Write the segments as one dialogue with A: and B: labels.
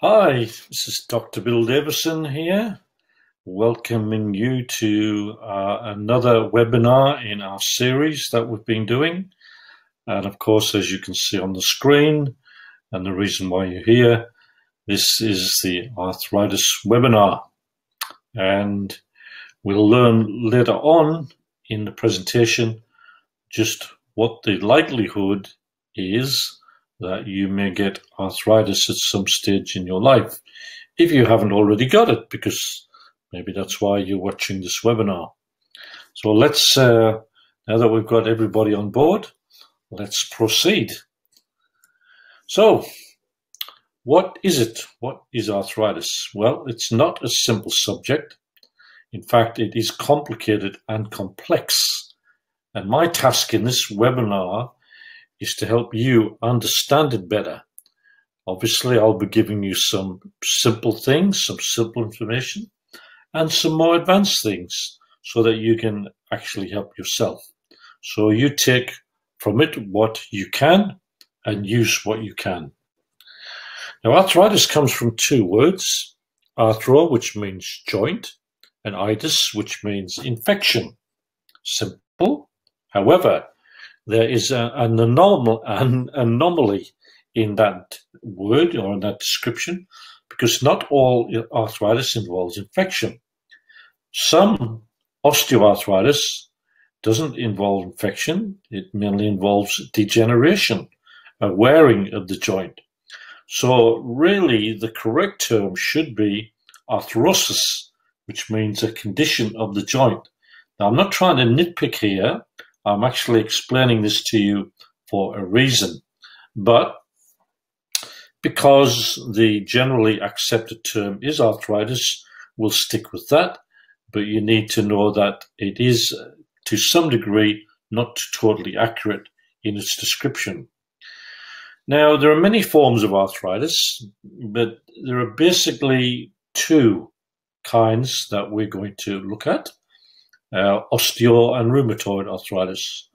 A: Hi, this is Dr. Bill Davison here, welcoming you to another webinar in our series that we've been doing. And of course, as you can see on the screen, and the reason why you're here, this is the Arthritis Webinar. And we'll learn later on in the presentation just what the likelihood is that you may get arthritis at some stage in your life, if you haven't already got it, because maybe that's why you're watching this webinar. So let's, now that we've got everybody on board, let's proceed. So, what is it? What is arthritis? Well, it's not a simple subject. In fact, it is complicated and complex. And my task in this webinar is to help you understand it better. Obviously, I'll be giving you some simple things, some simple information, and some more advanced things so that you can actually help yourself. So you take from it what you can and use what you can. Now, arthritis comes from two words, arthro, which means joint, and itis, which means infection. Simple. However, there is an anomaly in that word or in that description, because not all arthritis involves infection. Some osteoarthritis doesn't involve infection. It mainly involves degeneration, a wearing of the joint. So really the correct term should be arthrosis, which means a condition of the joint. Now, I'm not trying to nitpick here. I'm actually explaining this to you for a reason, but because the generally accepted term is arthritis, we'll stick with that, but you need to know that it is, to some degree, not totally accurate in its description. Now, there are many forms of arthritis, but there are basically two kinds that we're going to look at. Osteo and rheumatoid arthritis.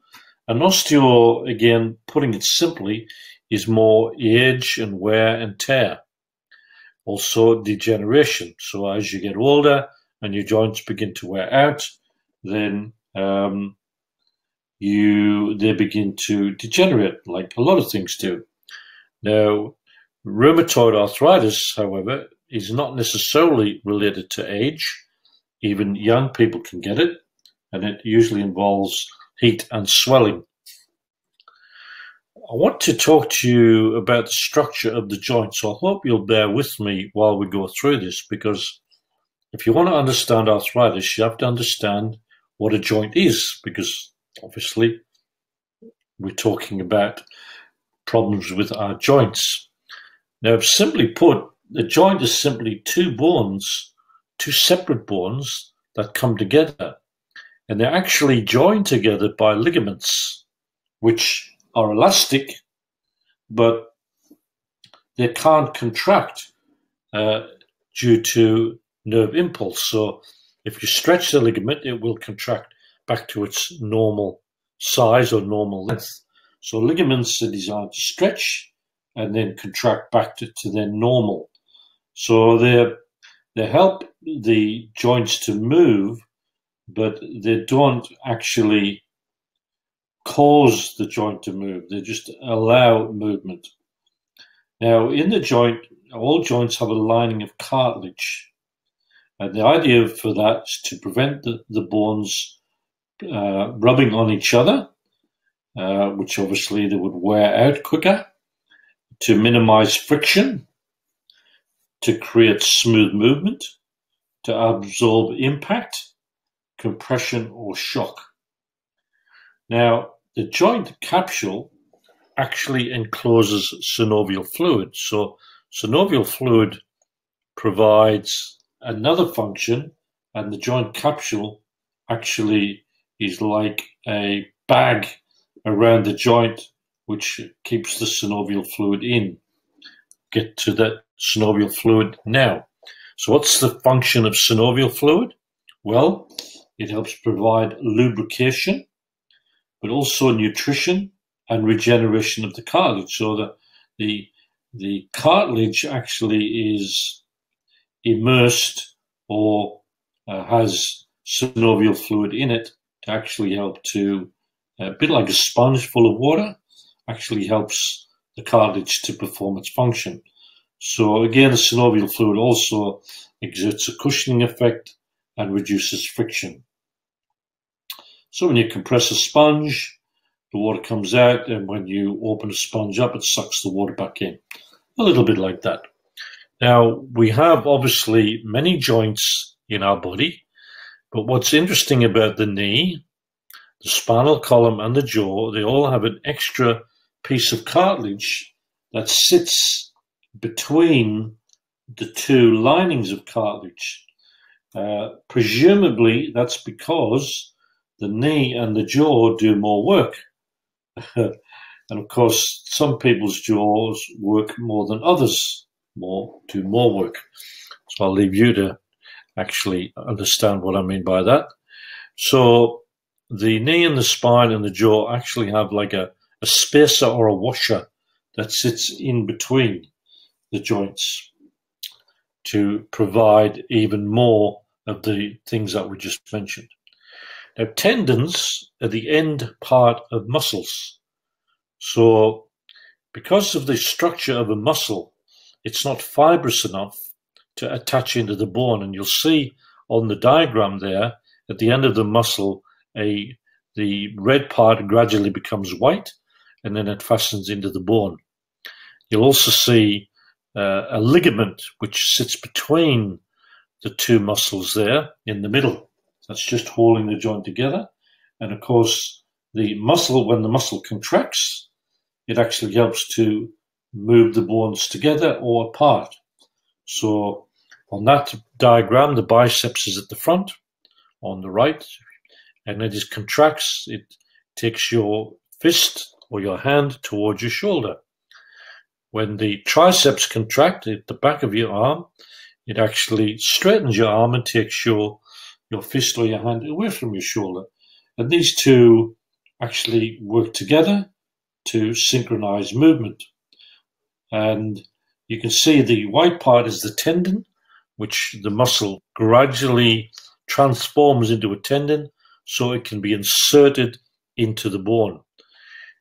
A: And osteo, again, putting it simply, is more age and wear and tear. Also degeneration. So as you get older and your joints begin to wear out, then they begin to degenerate, like a lot of things do. Now, rheumatoid arthritis, however, is not necessarily related to age. Even young people can get it, and it usually involves heat and swelling. I want to talk to you about the structure of the joint, so I hope you'll bear with me while we go through this, because if you want to understand arthritis, you have to understand what a joint is, because obviously we're talking about problems with our joints. Now, simply put, the joint is simply two separate bones that come together, and they're actually joined together by ligaments, which are elastic, but they can't contract due to nerve impulse. So if you stretch the ligament, it will contract back to its normal size or normal length. So ligaments are designed to stretch and then contract back to their normal. So they help the joints to move, but they don't actually cause the joint to move. They just allow movement. Now, in the joint, all joints have a lining of cartilage. And the idea for that is to prevent the bones rubbing on each other, which obviously they would wear out quicker, to minimize friction, to create smooth movement, to absorb impact, compression, or shock. Now, the joint capsule actually encloses synovial fluid. So synovial fluid provides another function, and the joint capsule actually is like a bag around the joint which keeps the synovial fluid in. Get to that synovial fluid now. So what's the function of synovial fluid? Well, it helps provide lubrication, but also nutrition and regeneration of the cartilage, so that the the cartilage actually is immersed or has synovial fluid in it to actually help to, a bit like a sponge full of water, actually helps the cartilage to perform its function. So again, the synovial fluid also exerts a cushioning effect and reduces friction. So when you compress a sponge, the water comes out, and when you open a sponge up, it sucks the water back in. A little bit like that. Now, we have obviously many joints in our body, but what's interesting about the knee, the spinal column, and the jaw, they all have an extra piece of cartilage that sits between the two linings of cartilage. Presumably, that's because the knee and the jaw do more work. And of course, some people's jaws work more than others, do more work. So I'll leave you to actually understand what I mean by that. So the knee and the spine and the jaw actually have like a spacer or a washer that sits in between the joints to provide even more of the things that we just mentioned. Now, tendons are the end part of muscles. So because of the structure of a muscle, it's not fibrous enough to attach into the bone. And you'll see on the diagram there, at the end of the muscle, the red part gradually becomes white, and then it fastens into the bone. You'll also see a ligament which sits between the two muscles there in the middle. That's just holding the joint together. And of course, the muscle, when the muscle contracts, it actually helps to move the bones together or apart. So on that diagram, the biceps is at the front on the right, and it contracts. It takes your fist or your hand towards your shoulder. When the triceps contract at the back of your arm, it actually straightens your arm and takes your fist or your hand away from your shoulder. And these two actually work together to synchronize movement. And you can see the white part is the tendon, which the muscle gradually transforms into a tendon so it can be inserted into the bone.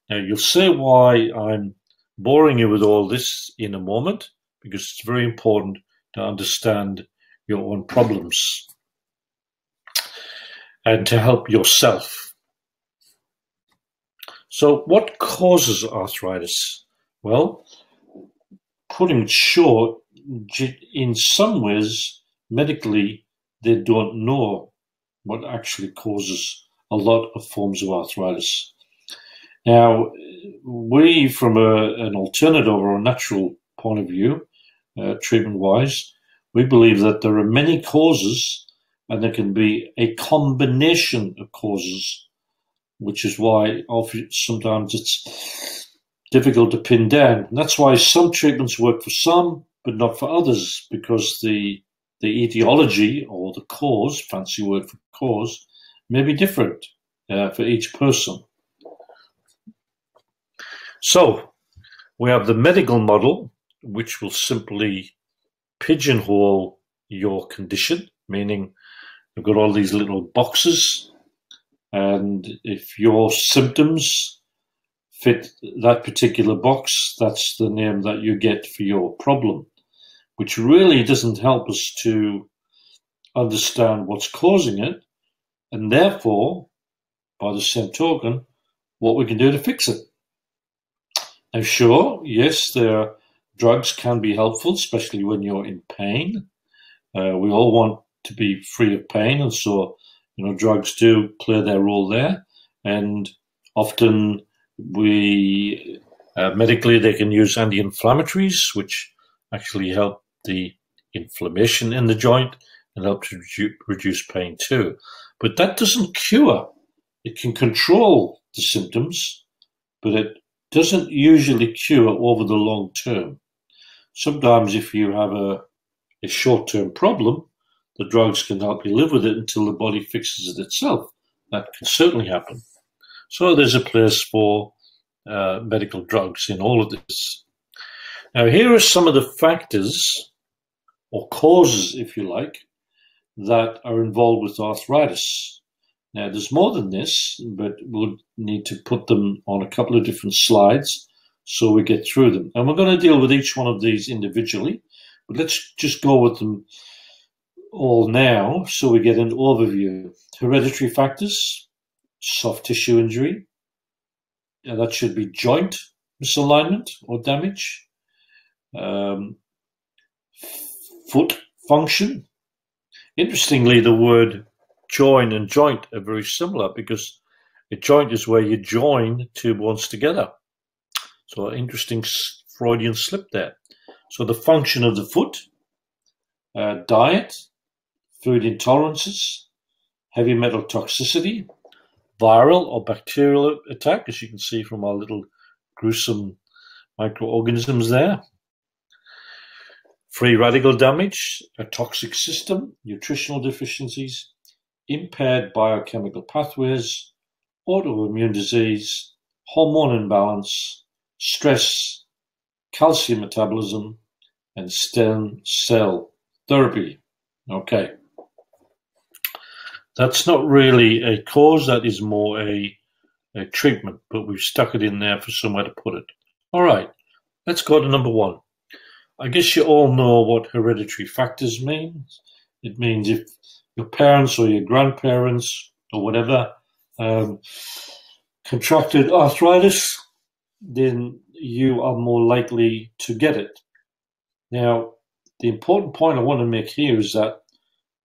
A: Now, you'll see why I'm boring you with all this in a moment, because it's very important to understand your own problems and to help yourself. So what causes arthritis? Well, putting it short, in some ways, medically, they don't know what actually causes a lot of forms of arthritis. Now, we, from an alternative or a natural point of view, treatment-wise, we believe that there are many causes, and there can be a combination of causes, which is why sometimes it's difficult to pin down. And that's why some treatments work for some, but not for others, because the etiology or the cause, fancy word for cause, may be different for each person. So we have the medical model, which will simply pigeonhole your condition, meaning you've got all these little boxes, and if your symptoms fit that particular box, that's the name that you get for your problem, which really doesn't help us to understand what's causing it, and therefore, by the same token, what we can do to fix it. Now, sure, yes, drugs can be helpful, especially when you're in pain. We all want to be free of pain, and so drugs do play their role there. And often medically they can use anti-inflammatories, which actually help the inflammation in the joint and help to reduce pain too. But that doesn't cure. It can control the symptoms, but it doesn't usually cure over the long term. Sometimes if you have a short-term problem, the drugs can help you live with it until the body fixes it itself. That can certainly happen. So there's a place for medical drugs in all of this. Now, here are some of the factors, or causes, if you like, that are involved with arthritis. Now, there's more than this, but we'll need to put them on a couple of different slides so we get through them. And we're going to deal with each one of these individually, but let's just go with them all now so we get an overview. Hereditary factors, soft tissue injury. Now, that should be joint misalignment or damage. Foot function. Interestingly, the word join and joint are very similar because a joint is where you join two bones together. So an interesting Freudian slip there. So the function of the foot, diet, food intolerances, heavy metal toxicity, viral or bacterial attack, as you can see from our little gruesome microorganisms there. Free radical damage, a toxic system, nutritional deficiencies, impaired biochemical pathways, autoimmune disease, hormone imbalance, stress, calcium metabolism, and stem cell therapy. Okay. That's not really a cause, that is more a treatment, but we've stuck it in there for somewhere to put it. All right, let's go to number one. I guess you all know what hereditary factors means. It means if your parents or your grandparents or whatever contracted arthritis, then you are more likely to get it. Now, the important point I want to make here is that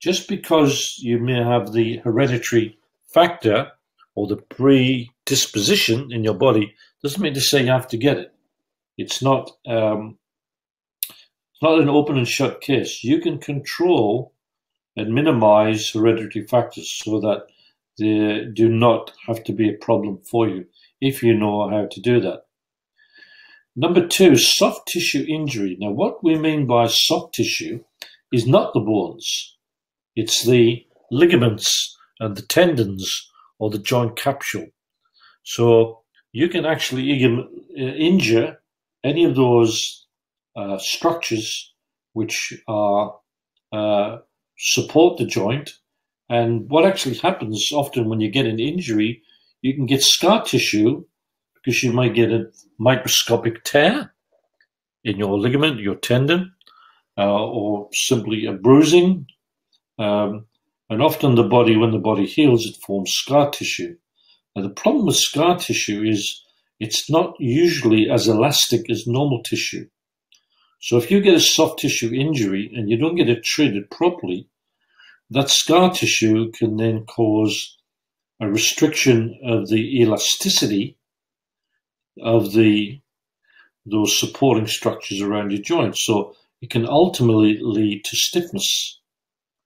A: just because you may have the hereditary factor or the predisposition in your body doesn't mean to say you have to get it. It's not an open and shut case. You can control and minimize hereditary factors so that they do not have to be a problem for you if you know how to do that. Number two, soft tissue injury. Now, what we mean by soft tissue is not the bones. It's the ligaments and the tendons or the joint capsule. So you can actually injure any of those structures which are support the joint. And what actually happens often when you get an injury, you can get scar tissue because you might get a microscopic tear in your ligament, your tendon, or simply a bruising. And often the body, when the body heals, it forms scar tissue. Now, the problem with scar tissue is it's not usually as elastic as normal tissue. So if you get a soft tissue injury and you don't get it treated properly, that scar tissue can then cause a restriction of the elasticity of those supporting structures around your joint. So it can ultimately lead to stiffness,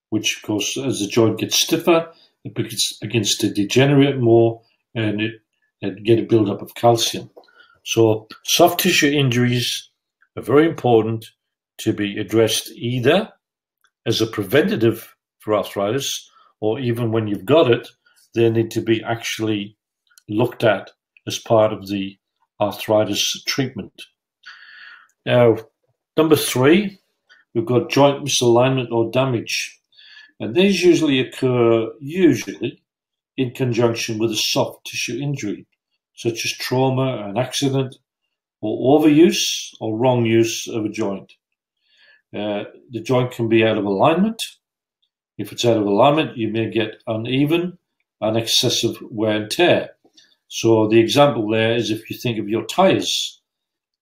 A: which, of course, as the joint gets stiffer, it begins to degenerate more and it get a buildup of calcium. So soft tissue injuries are very important to be addressed either as a preventative for arthritis, or even when you've got it, they need to be actually looked at as part of the arthritis treatment. Now, number three, we've got joint misalignment or damage. And these usually occur in conjunction with a soft tissue injury, such as trauma, an accident, or overuse or wrong use of a joint. The joint can be out of alignment. If it's out of alignment, you may get uneven and excessive wear and tear. So the example there is if you think of your tires.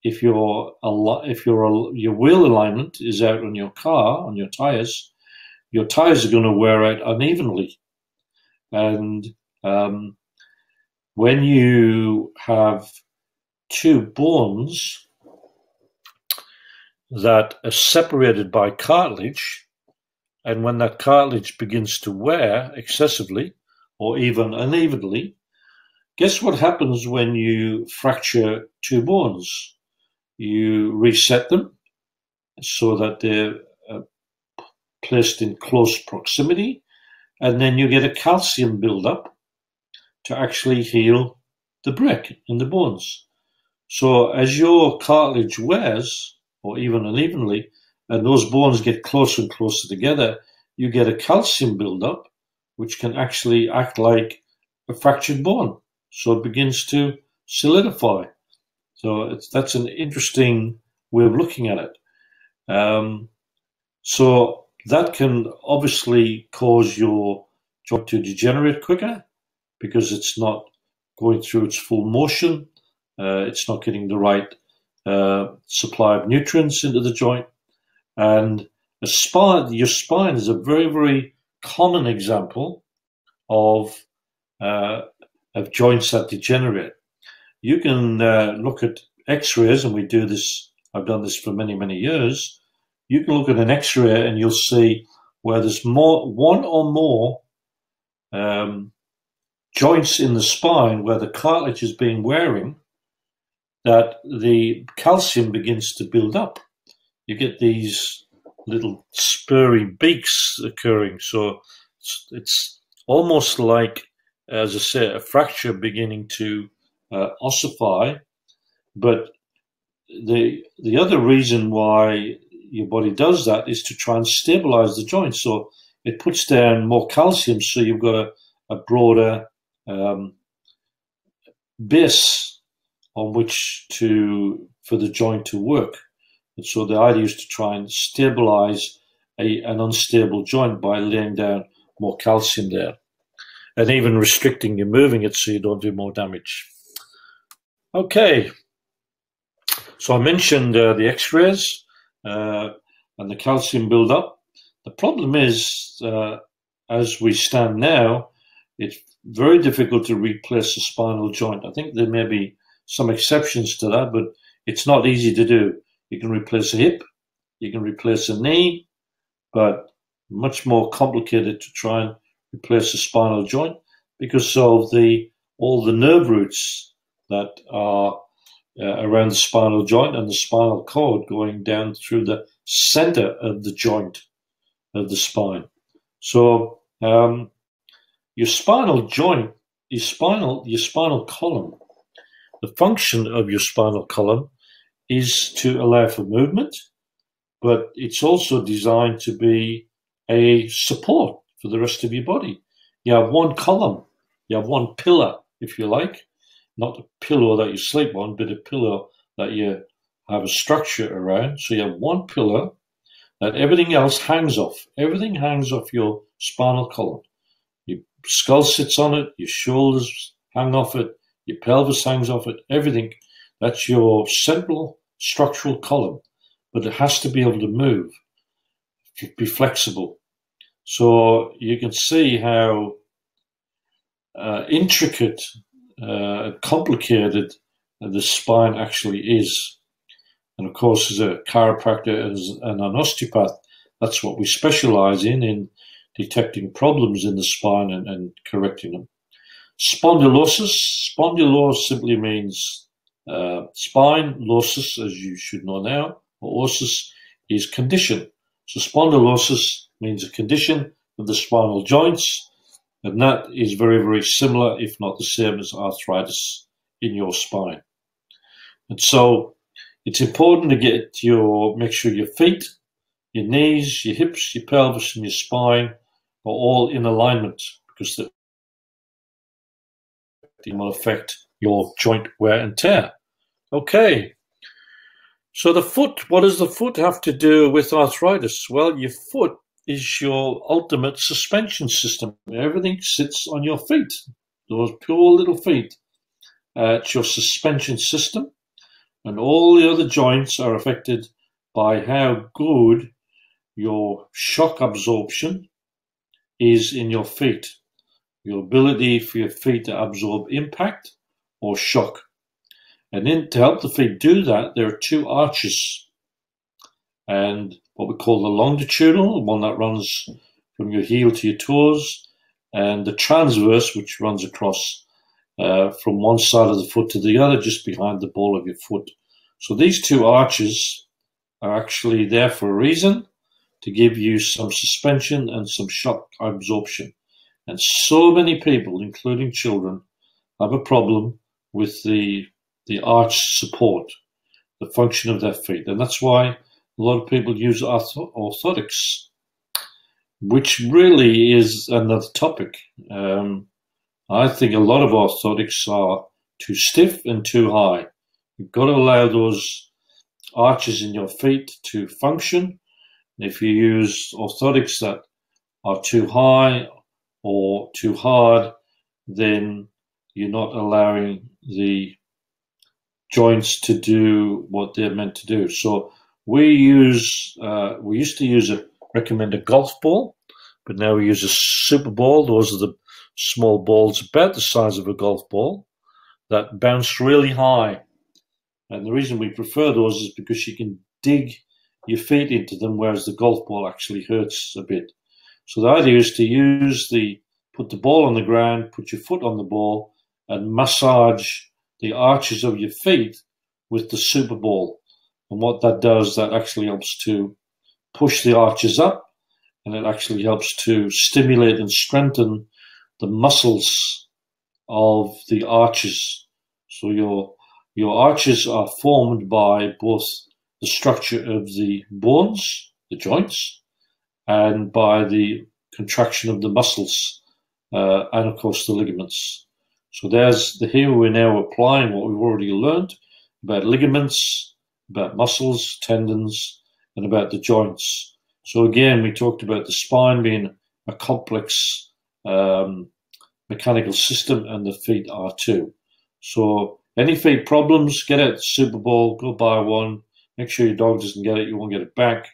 A: If your wheel alignment is out on your car, on your tires are going to wear out unevenly. And when you have two bones that are separated by cartilage, and when that cartilage begins to wear excessively or even unevenly, guess what happens when you fracture two bones? You reset them so that they're placed in close proximity, and then you get a calcium buildup to actually heal the break in the bones. So as your cartilage wears, or even unevenly, and those bones get closer and closer together, you get a calcium buildup, which can actually act like a fractured bone. So it begins to solidify. So that's an interesting way of looking at it. So that can obviously cause your joint to degenerate quicker because it's not going through its full motion. It's not getting the right supply of nutrients into the joint. And your spine is a very, very common example of joints that degenerate. You can look at x-rays, and we do this, I've done this for many, many years. You can look at an x-ray and you'll see where there's one or more joints in the spine where the cartilage is being wearing, that the calcium begins to build up. You get these little spurry beaks occurring. So it's almost like, as I say, a fracture beginning to ossify. But the other reason why your body does that is to try and stabilize the joint. So it puts down more calcium, so you've got a broader base on which for the joint to work. And so the idea is to try and stabilize an unstable joint by laying down more calcium there, and even restricting your moving it so you don't do more damage. Okay, so I mentioned the x-rays and the calcium buildup. The problem is, as we stand now, it's very difficult to replace a spinal joint. I think there may be some exceptions to that, but it's not easy to do. You can replace a hip, you can replace a knee, but much more complicated to try and replace a spinal joint because of all the nerve roots that are around the spinal joint and the spinal cord going down through the center of the joint of the spine. So your spinal joint, your spinal column, the function of your spinal column is to allow for movement, but it's also designed to be a support for the rest of your body. You have one column, you have one pillar, if you like, not a pillow that you sleep on, but a pillow that you have a structure around. So you have one pillar that everything else hangs off. Everything hangs off your spinal column. Your skull sits on it, your shoulders hang off it, your pelvis hangs off it, everything. That's your central structural column, but it has to be able to move, be flexible. So you can see how intricate, complicated the spine actually is. And of course, as a chiropractor and an osteopath, that's what we specialize in detecting problems in the spine and correcting them. Spondylosis. Spondylose simply means spine. Losis, as you should know now, or osis, is condition. So spondylosis means a condition of the spinal joints, and that is very, very similar, if not the same, as arthritis in your spine. And so it's important to make sure your feet, your knees, your hips, your pelvis, and your spine are all in alignment, because they will affect your joint wear and tear. Okay, so the foot, what does the foot have to do with arthritis? Well, your foot is your ultimate suspension system. Everything sits on your feet, those poor little feet. It's your suspension system, and all the other joints are affected by how good your shock absorption is in your feet, your ability for your feet to absorb impact or shock. And then to help the feet do that, there are two arches, and what we call the longitudinal, the one that runs from your heel to your toes, and the transverse, which runs across from one side of the foot to the other, just behind the ball of your foot. So these two arches are actually there for a reason, to give you some suspension and some shock absorption. And so many people, including children, have a problem with the arch support, the function of their feet. And that's why a lot of people use orthotics, which really is another topic. I think a lot of orthotics are too stiff and too high. You've got to allow those arches in your feet to function. If you use orthotics that are too high or too hard, then you're not allowing the joints to do what they're meant to do. So we used to recommend a golf ball, but now we use a super ball. Those are the small balls about the size of a golf ball that bounce really high. And the reason we prefer those is because you can dig your feet into them, whereas the golf ball actually hurts a bit. So the idea is to put the ball on the ground, put your foot on the ball, and massage the arches of your feet with the super ball. And what that does, that actually helps to push the arches up, and it actually helps to stimulate and strengthen the muscles of the arches. So your arches are formed by both the structure of the bones, the joints, and by the contraction of the muscles, and of course the ligaments. So here we're now applying what we've already learned about ligaments, about muscles, tendons, and about the joints. So again, we talked about the spine being a complex mechanical system, and the feet are too. So any feet problems, get out the Super Bowl, go buy one, make sure your dog doesn't get it, you won't get it back.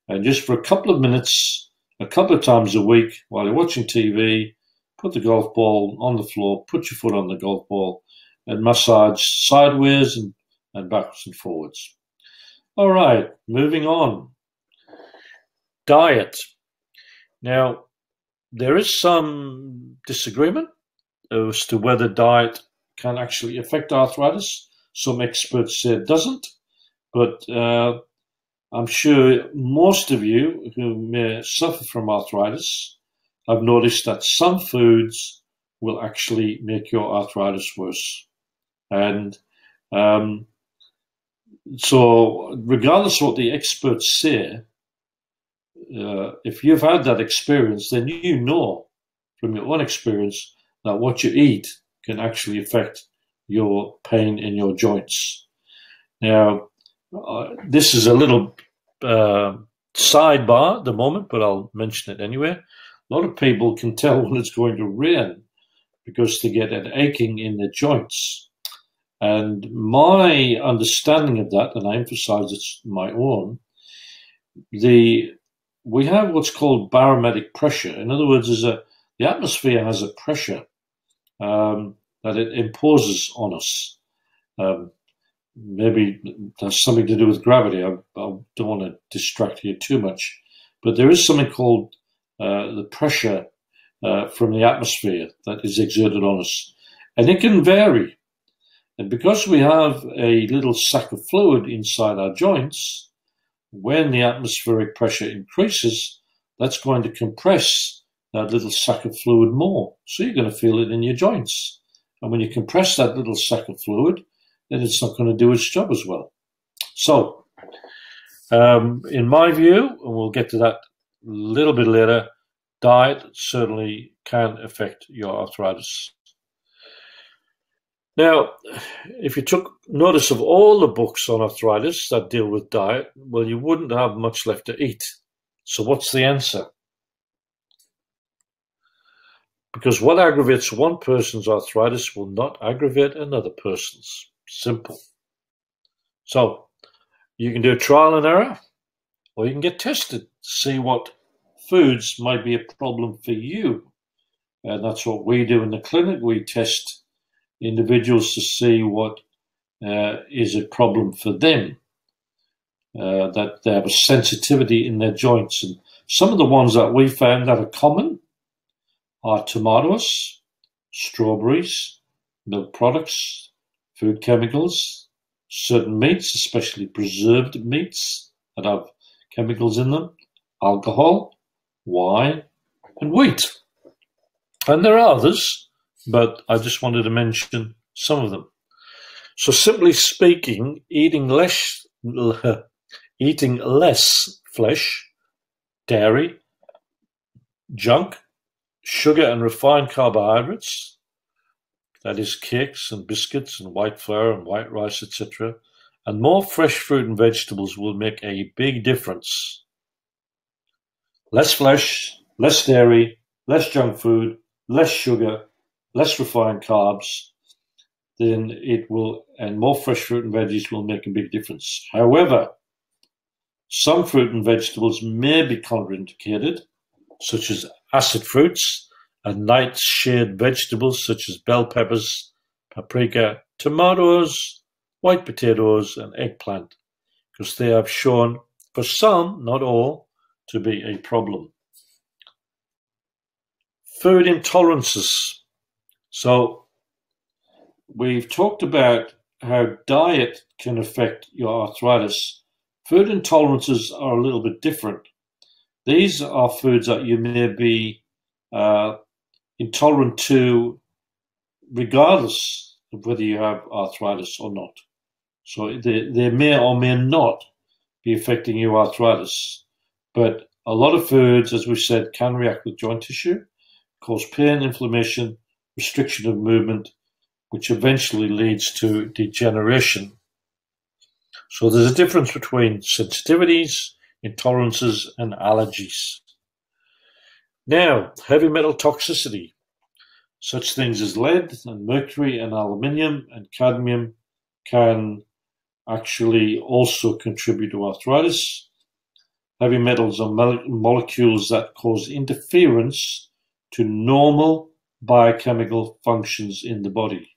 A: And just for a couple of minutes, a couple of times a week while you're watching TV, put the golf ball on the floor, put your foot on the golf ball, and massage sideways and backwards and forwards. All right, moving on. Diet. Now, there is some disagreement as to whether diet can actually affect arthritis. Some experts say it doesn't, but I'm sure most of you who may suffer from arthritis have noticed that some foods will actually make your arthritis worse. And so regardless of what the experts say, if you've had that experience, then you know from your own experience that what you eat can actually affect your pain in your joints. Now, this is a little sidebar at the moment, but I'll mention it anyway. A lot of people can tell when it's going to rain because they get an aching in their joints. And my understanding of that, and I emphasize it's my own, we have what's called barometric pressure. In other words, the atmosphere has a pressure that it imposes on us. Maybe that's something to do with gravity. I don't want to distract you too much. But there is something called the pressure from the atmosphere that is exerted on us. And it can vary. And because we have a little sac of fluid inside our joints, when the atmospheric pressure increases, that's going to compress that little sac of fluid more. So you're going to feel it in your joints. And when you compress that little sac of fluid, then it's not going to do its job as well. So, in my view, and we'll get to that a little bit later, diet certainly can affect your arthritis. Now, if you took notice of all the books on arthritis that deal with diet, well, you wouldn't have much left to eat. So what's the answer? Because what aggravates one person's arthritis will not aggravate another person's. Simple. So you can do a trial and error, or you can get tested to see what foods might be a problem for you. And that's what we do in the clinic. We test individuals to see what is a problem for them, that they have a sensitivity in their joints. And some of the ones that we found that are common are tomatoes, strawberries, milk products, food chemicals, certain meats, especially preserved meats that have chemicals in them, alcohol, wine, and wheat. And there are others, but I just wanted to mention some of them. So simply speaking, eating less eating less flesh, dairy, junk, sugar and refined carbohydrates, that is cakes and biscuits and white flour and white rice, etc., and more fresh fruit and vegetables will make a big difference. Less flesh, less dairy, less junk food, less sugar, less refined carbs, then it will, and more fresh fruit and veggies will make a big difference. However, some fruit and vegetables may be contraindicated, such as acid fruits and nightshade vegetables such as bell peppers, paprika, tomatoes, white potatoes, and eggplant, because they have shown, for some, not all, to be a problem. Food intolerances. So we've talked about how diet can affect your arthritis. Food intolerances are a little bit different. These are foods that you may be intolerant to regardless of whether you have arthritis or not. So they may or may not be affecting your arthritis. But a lot of foods, as we said, can react with joint tissue, cause pain, inflammation, restriction of movement, which eventually leads to degeneration. So there's a difference between sensitivities, intolerances, and allergies. Now, heavy metal toxicity. Such things as lead and mercury and aluminium and cadmium can actually also contribute to arthritis. Heavy metals are molecules that cause interference to normal biochemical functions in the body.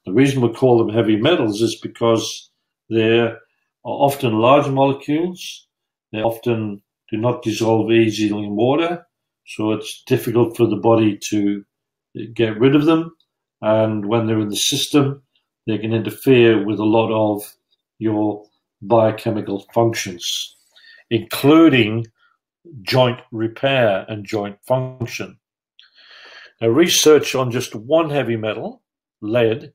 A: The reason we call them heavy metals is because they are often large molecules. They often do not dissolve easily in water, so it's difficult for the body to get rid of them. And when they're in the system, they can interfere with a lot of your biochemical functions, including joint repair and joint function. Now, research on just one heavy metal, lead,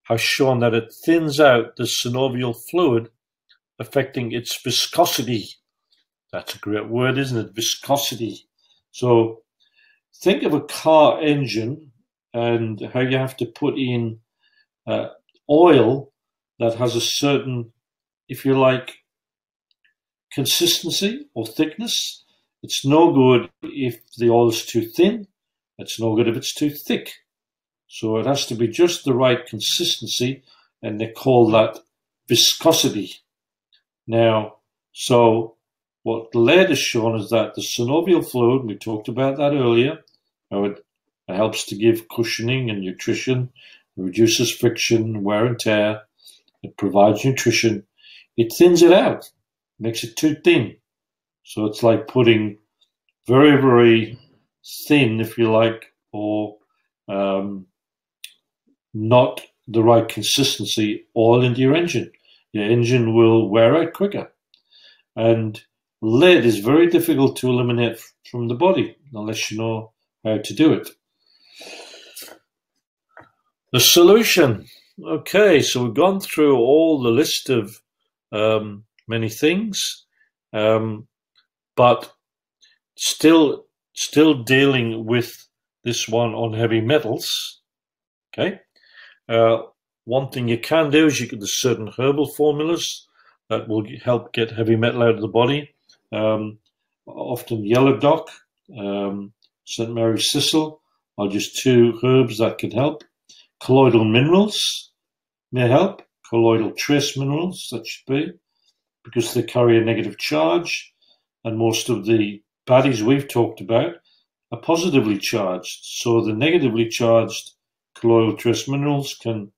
A: has shown that it thins out the synovial fluid, affecting its viscosity. That's a great word, isn't it? Viscosity. So think of a car engine and how you have to put in oil that has a certain, if you like, consistency or thickness. It's no good if the oil is too thin. It's no good if it's too thick. So it has to be just the right consistency, and they call that viscosity. Now, so what lead has shown is that the synovial fluid, we talked about that earlier, how it helps to give cushioning and nutrition, reduces friction, wear and tear, it provides nutrition, it thins it out, makes it too thin. So it's like putting very, very thin, if you like, or not the right consistency oil into your engine. Your engine will wear out quicker. And lead is very difficult to eliminate from the body unless you know how to do it. The solution. Okay, so we've gone through all the list of many things, but still dealing with this one on heavy metals. Okay, one thing you can do is there's certain herbal formulas that will help get heavy metal out of the body. Often yellow dock, St. Mary's thistle are just two herbs that can help. Colloidal minerals may help. Colloidal trace minerals, that should be, because they carry a negative charge, and most of the baddies we've talked about are positively charged. So the negatively charged colloidal trace minerals can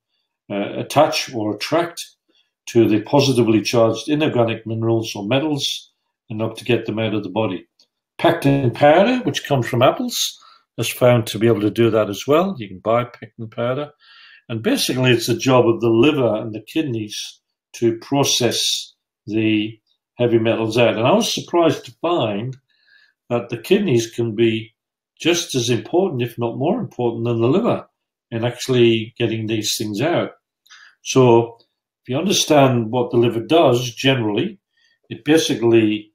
A: attach or attract to the positively charged inorganic minerals or metals and help to get them out of the body. Pectin powder, which comes from apples, is found to be able to do that as well. You can buy pectin powder. And basically it's the job of the liver and the kidneys to process the heavy metals out. And I was surprised to find that the kidneys can be just as important, if not more important, than the liver in actually getting these things out. So if you understand what the liver does generally, it basically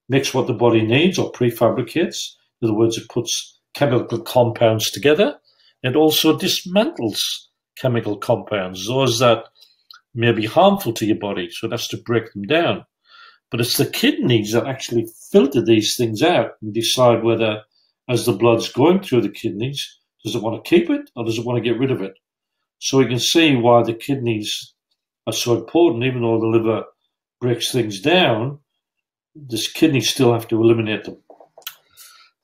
A: makes what the body needs or prefabricates. In other words, it puts chemical compounds together. It also dismantles chemical compounds, those that may be harmful to your body, so it has to break them down. But it's the kidneys that actually filter these things out and decide whether, as the blood's going through the kidneys, does it want to keep it or does it want to get rid of it? So we can see why the kidneys are so important. Even though the liver breaks things down, the kidneys still have to eliminate them.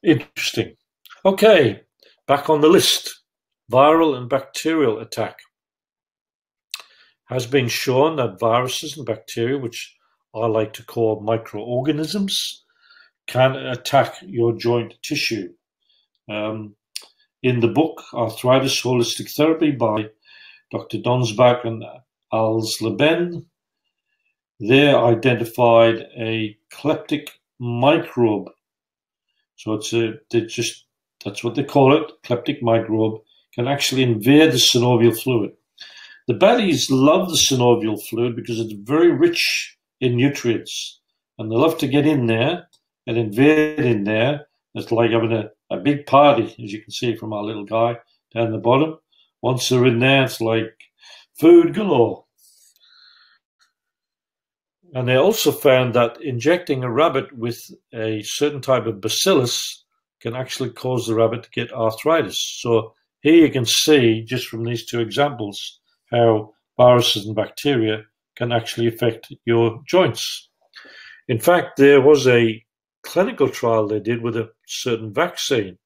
A: Interesting. Okay, back on the list. Viral and bacterial attack. Has been shown that viruses and bacteria, which I like to call microorganisms, can attack your joint tissue. In the book Arthritis Holistic Therapy by Dr. Donsbach and Als Leben, they identified a kleptic microbe. So that's what they call it. Kleptic microbe can actually invade the synovial fluid. The baddies love the synovial fluid because it's very rich in nutrients, and they love to get in there and invade in there. It's like having a big party, as you can see from our little guy down the bottom. Once they're in there, it's like food galore. And they also found that injecting a rabbit with a certain type of bacillus can actually cause the rabbit to get arthritis. So here you can see, just from these two examples, how viruses and bacteria can actually affect your joints. In fact, there was a clinical trial they did with a certain vaccine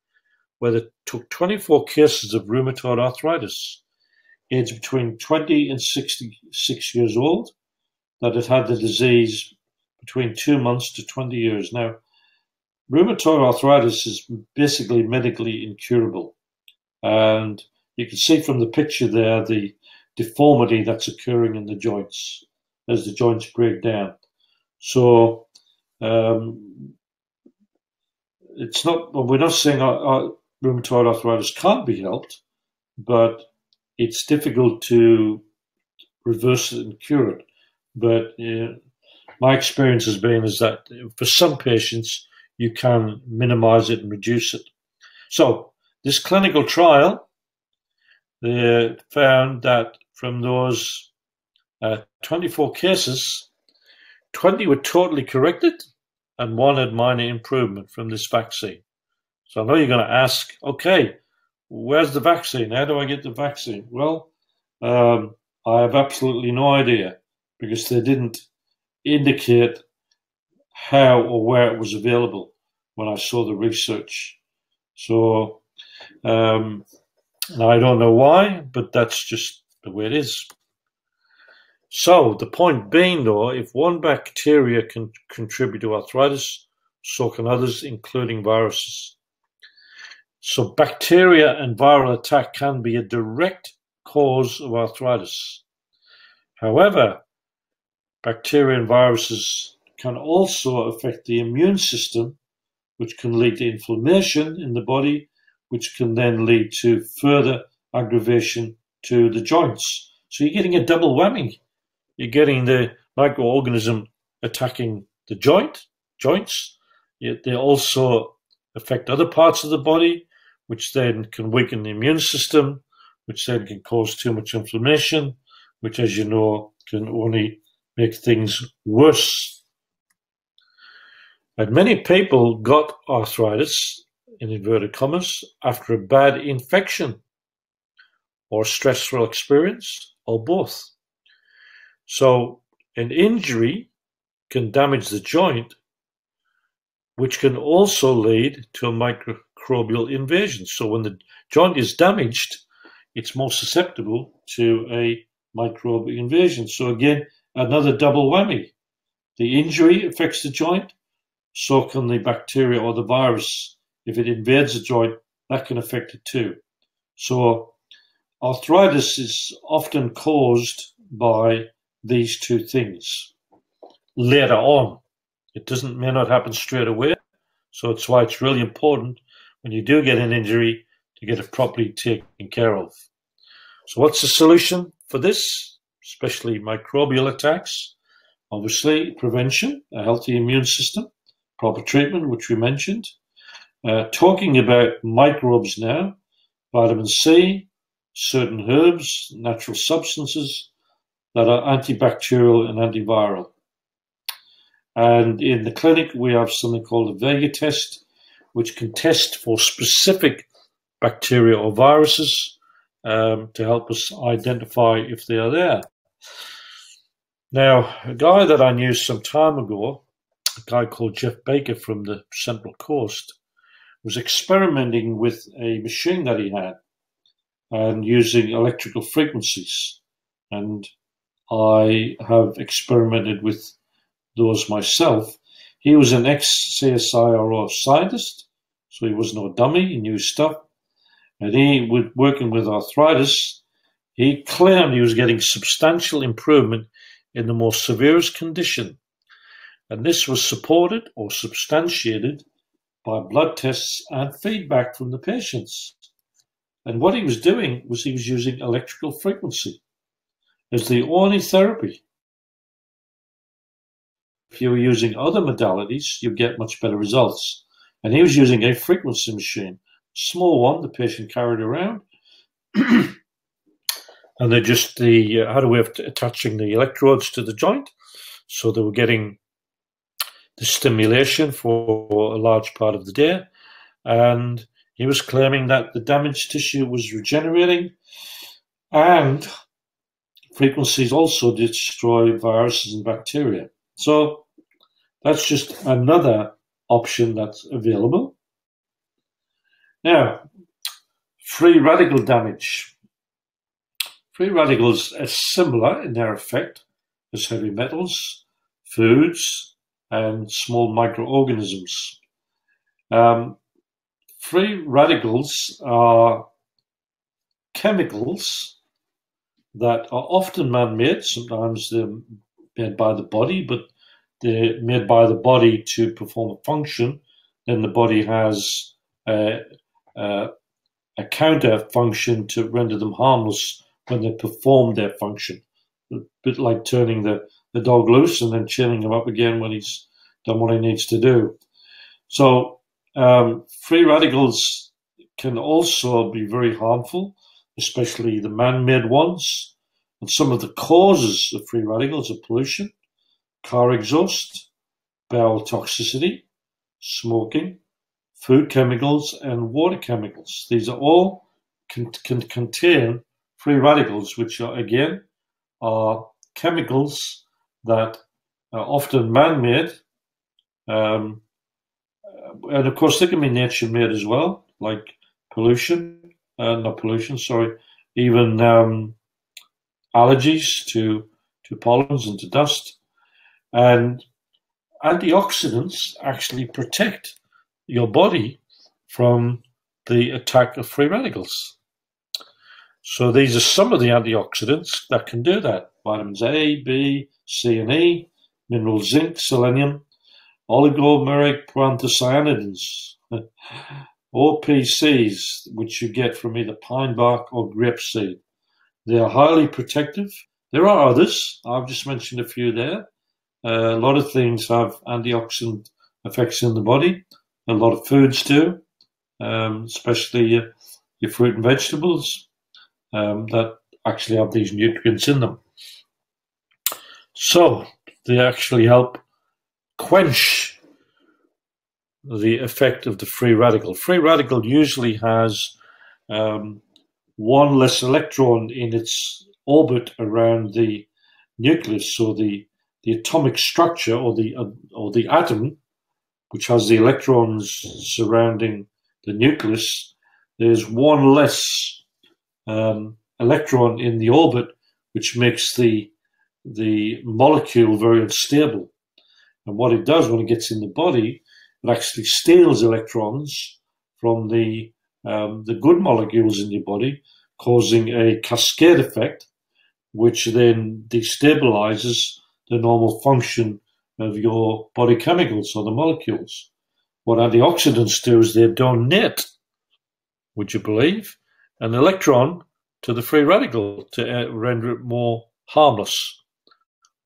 A: where they took 24 cases of rheumatoid arthritis, aged between 20 and 66 years old, that had the disease between 2 months to 20 years. Now, rheumatoid arthritis is basically medically incurable. And you can see from the picture there the deformity that's occurring in the joints as the joints break down. So it's not, well, we're not saying rheumatoid arthritis can't be helped, but it's difficult to reverse it and cure it. But my experience has been is that for some patients you can minimize it and reduce it. So this clinical trial, they found that from those 24 cases, 20 were totally corrected and 1 had minor improvement from this vaccine. So I know you're going to ask, okay, where's the vaccine? How do I get the vaccine? Well, I have absolutely no idea because they didn't indicate how or where it was available when I saw the research. So I don't know why, but that's just the way it is. So the point being, though, if one bacteria can contribute to arthritis, so can others, including viruses. So bacteria and viral attack can be a direct cause of arthritis. However, bacteria and viruses can also affect the immune system, which can lead to inflammation in the body, which can then lead to further aggravation to the joints. So you're getting a double whammy. You're getting the microorganism attacking the joints. They also affect other parts of the body, which then can weaken the immune system, which then can cause too much inflammation, which, as you know, can only make things worse. And many people got arthritis, in inverted commas, after a bad infection or stressful experience, or both. So an injury can damage the joint, which can also lead to a microbial invasion. So when the joint is damaged, it's more susceptible to a microbial invasion. So again, another double whammy. The injury affects the joint, so can the bacteria or the virus. If it invades the joint, that can affect it too. So arthritis is often caused by these two things later on. It may not happen straight away. So it's why it's really important when you do get an injury to get it properly taken care of. So what's the solution for this, especially microbial attacks? Obviously, prevention, a healthy immune system, proper treatment, which we mentioned. Talking about microbes now, vitamin C, certain herbs, natural substances that are antibacterial and antiviral. And in the clinic, we have something called a Vega test, which can test for specific bacteria or viruses to help us identify if they are there. Now, a guy that I knew some time ago, a guy called Jeff Baker from the Central Coast, was experimenting with a machine that he had and using electrical frequencies. And I have experimented with those myself. He was an ex-CSIRO scientist, so he was no dummy, he knew stuff. And he, working with arthritis, he claimed he was getting substantial improvement in the most severest condition. And this was supported or substantiated by blood tests and feedback from the patients. And what he was doing was he was using electrical frequency as the only therapy. If you were using other modalities, you get much better results. And he was using a frequency machine, small one, the patient carried around. And they're just had a way of attaching the electrodes to the joint. So they were getting the stimulation for a large part of the day. And he was claiming that the damaged tissue was regenerating, and frequencies also destroy viruses and bacteria. So that's just another option that's available. Now, free radical damage. Free radicals are similar in their effect as heavy metals, foods, and small microorganisms. Free radicals are chemicals that are often man-made. Sometimes they're made by the body, but they're made by the body to perform a function. Then the body has a counter function to render them harmless when they perform their function. A bit like turning the dog loose and then chaining him up again when he's done what he needs to do. So free radicals can also be very harmful, especially the man-made ones. And some of the causes of free radicals are pollution, car exhaust, bowel toxicity, smoking, food chemicals, and water chemicals. These are all can contain free radicals, which are, again, are chemicals that are often man-made. And of course, they can be nature-made as well, like even allergies to pollens and to dust. And antioxidants actually protect your body from the attack of free radicals. So these are some of the antioxidants that can do that. Vitamins A, B, C, and E, minerals zinc, selenium, oligomeric proanthocyanidins, OPCs, which you get from either pine bark or grapeseed. They are highly protective. There are others. I've just mentioned a few there. A lot of things have antioxidant effects in the body. A lot of foods do, especially your fruit and vegetables that actually have these nutrients in them. So they actually help quench the effect of the free radical. Free radical usually has one less electron in its orbit around the nucleus, so the atomic structure or the atom, which has the electrons surrounding the nucleus, there's one less electron in the orbit, which makes the molecule very unstable. And what it does when it gets in the body, it actually steals electrons from the good molecules in your body, causing a cascade effect, which then destabilizes the normal function of your body chemicals or the molecules. What antioxidants do is they donate, would you believe, an electron to the free radical to render it more harmless.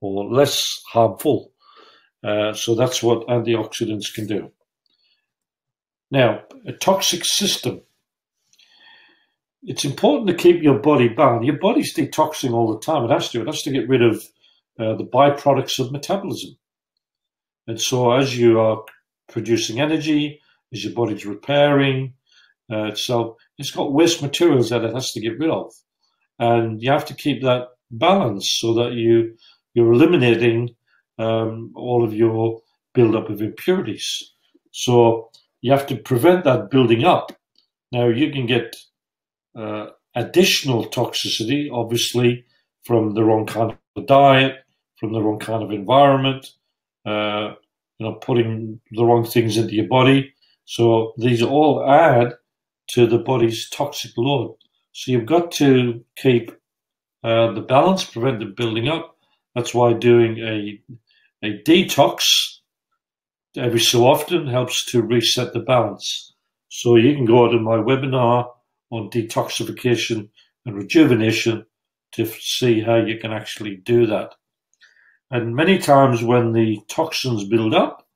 A: or less harmful. So that's what antioxidants can do. Now, a toxic system. It's important to keep your body balanced. Your body's detoxing all the time. It has to. It has to get rid of the byproducts of metabolism. And so as you are producing energy, as your body's repairing itself, it's got waste materials that it has to get rid of. And you have to keep that balance so that you're eliminating all of your buildup of impurities. So you have to prevent that building up. Now, you can get additional toxicity, obviously, from the wrong kind of diet, from the wrong kind of environment, putting the wrong things into your body. So these all add to the body's toxic load. So you've got to keep the balance, prevent the building up. That's why doing a detox every so often helps to reset the balance. So you can go to my webinar on detoxification and rejuvenation to see how you can actually do that. And many times when the toxins build up,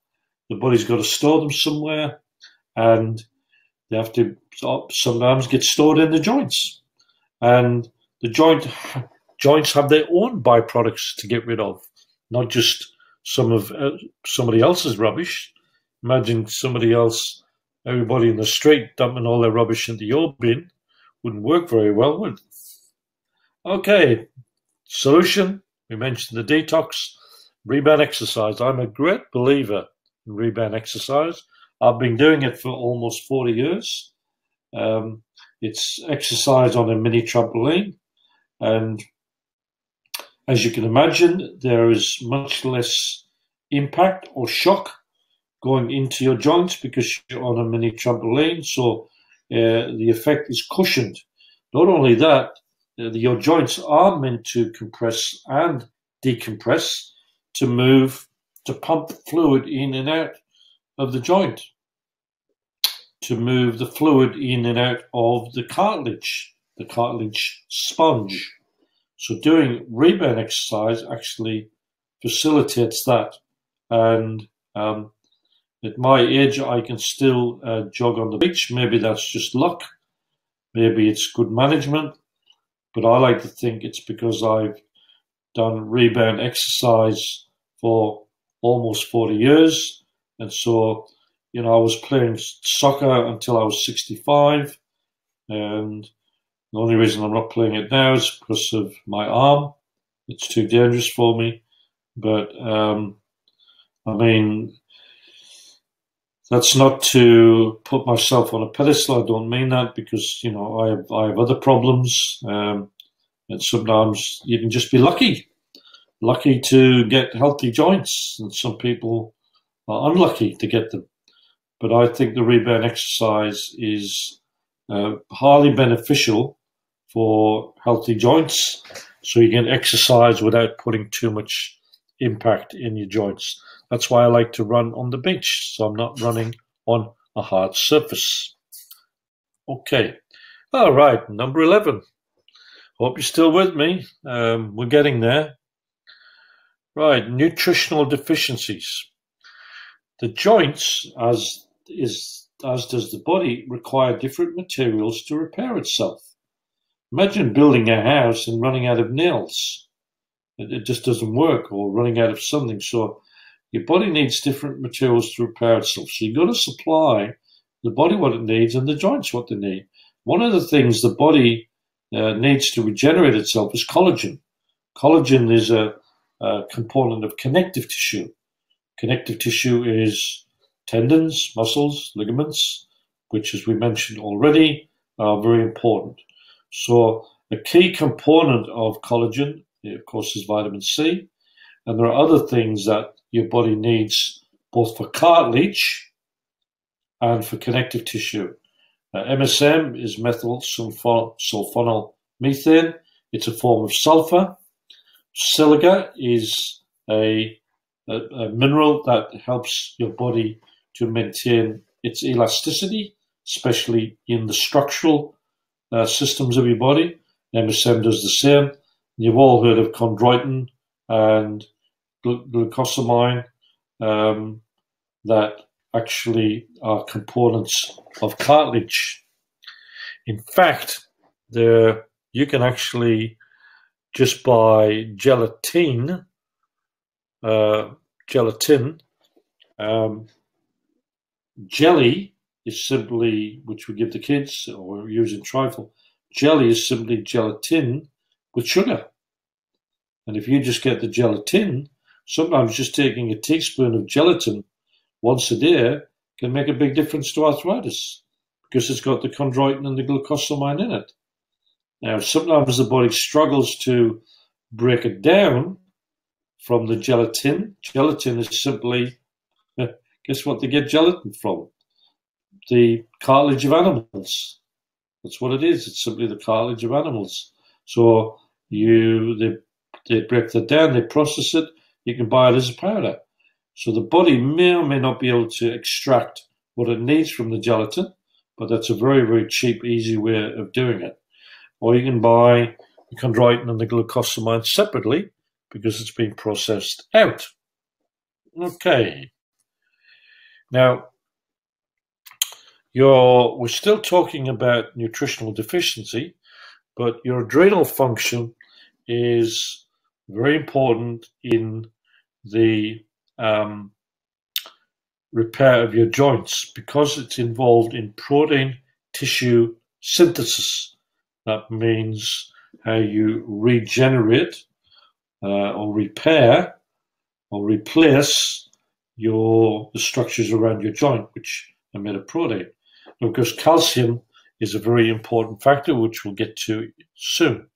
A: the body's got to store them somewhere, and they have to sometimes get stored in the joints. And the joints have their own byproducts to get rid of, not just some of somebody else's rubbish. Imagine everybody in the street dumping all their rubbish into your bin. Wouldn't work very well, would it? Okay, solution. We mentioned the detox, rebound exercise. I'm a great believer in rebound exercise. I've been doing it for almost 40 years. It's exercise on a mini trampoline. And as you can imagine, there is much less impact or shock going into your joints because you're on a mini trampoline. So the effect is cushioned. Not only that, your joints are meant to compress and decompress to pump fluid in and out of the joint, to move the fluid in and out of the cartilage sponge. So doing rebound exercise actually facilitates that. And at my age, I can still jog on the beach. Maybe that's just luck. Maybe it's good management. But I like to think it's because I've done rebound exercise for almost 40 years. And so, I was playing soccer until I was 65. And the only reason I'm not playing it now is because of my arm. It's too dangerous for me. But, that's not to put myself on a pedestal. I don't mean that, because, I have other problems. And sometimes you can just be lucky to get healthy joints. And some people are unlucky to get them. But I think the rebound exercise is highly beneficial for healthy joints, so you can exercise without putting too much impact in your joints. That's why I like to run on the beach, so I'm not running on a hard surface. Okay, all right, number 11. Hope you're still with me. We're getting there. Right, nutritional deficiencies. The joints, as does the body, require different materials to repair itself. Imagine building a house and running out of nails. It just doesn't work, or running out of something. So your body needs different materials to repair itself. So you've got to supply the body what it needs and the joints what they need. One of the things the body needs to regenerate itself is collagen. Collagen is a component of connective tissue. Connective tissue is tendons, muscles, ligaments, which, as we mentioned already, are very important. So a key component of collagen, of course, is vitamin C. And there are other things that your body needs, both for cartilage and for connective tissue. MSM is methyl sulfonyl methane. It's a form of sulfur. Silica is a mineral that helps your body to maintain its elasticity, especially in the structural systems of your body. MSM does the same. You've all heard of chondroitin and glucosamine that actually are components of cartilage. In fact, you can actually just buy gelatin. Jelly is simply, which we give the kids or use in trifle, jelly is simply gelatin with sugar. And if you just get the gelatin, sometimes just taking a teaspoon of gelatin once a day can make a big difference to arthritis because it's got the chondroitin and the glucosamine in it. Now, sometimes the body struggles to break it down from the gelatin. Gelatin is simply, guess what they get gelatin from? The cartilage of animals. That's what it is. It's simply the cartilage of animals. So they break that down, they process it, you can buy it as a powder. So the body may or may not be able to extract what it needs from the gelatin, but that's a very, very cheap, easy way of doing it. Or you can buy the chondroitin and the glucosamine separately because it's been processed out. Okay. Now, we're still talking about nutritional deficiency, but your adrenal function is very important in the repair of your joints because it's involved in protein tissue synthesis. That means how you regenerate or repair or replace the structures around your joint, which are made of protein. And of course, calcium is a very important factor, which we'll get to soon.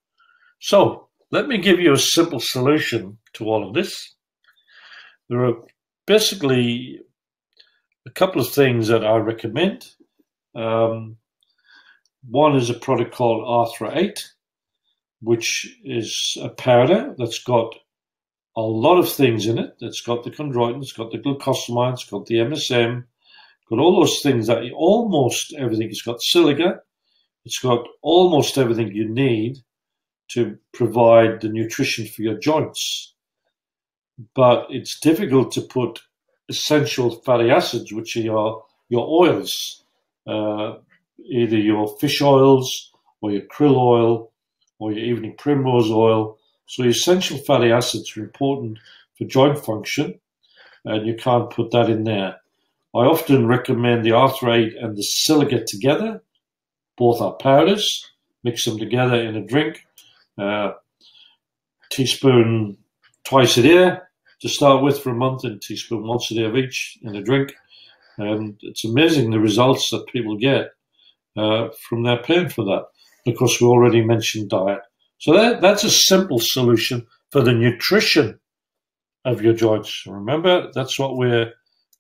A: So let me give you a simple solution to all of this. There are basically a couple of things that I recommend. One is a product called Arthritis, which is a powder that's got a lot of things in it. It's got the chondroitin, it's got the glucosamine, it's got the MSM, got all those things that almost everything. It's got silica. It's got almost everything you need to provide the nutrition for your joints. But it's difficult to put essential fatty acids, which are your oils, either your fish oils or your krill oil or your evening primrose oil. So essential fatty acids are important for joint function, and you can't put that in there. I often recommend the Arthritis and the silica together. Both are powders. Mix them together in a drink. Teaspoon twice a day to start with for a month, and teaspoon once a day of each in a drink. And it's amazing the results that people get from their pain for that. And of course, we already mentioned diet. So that's a simple solution for the nutrition of your joints. Remember, that's what we're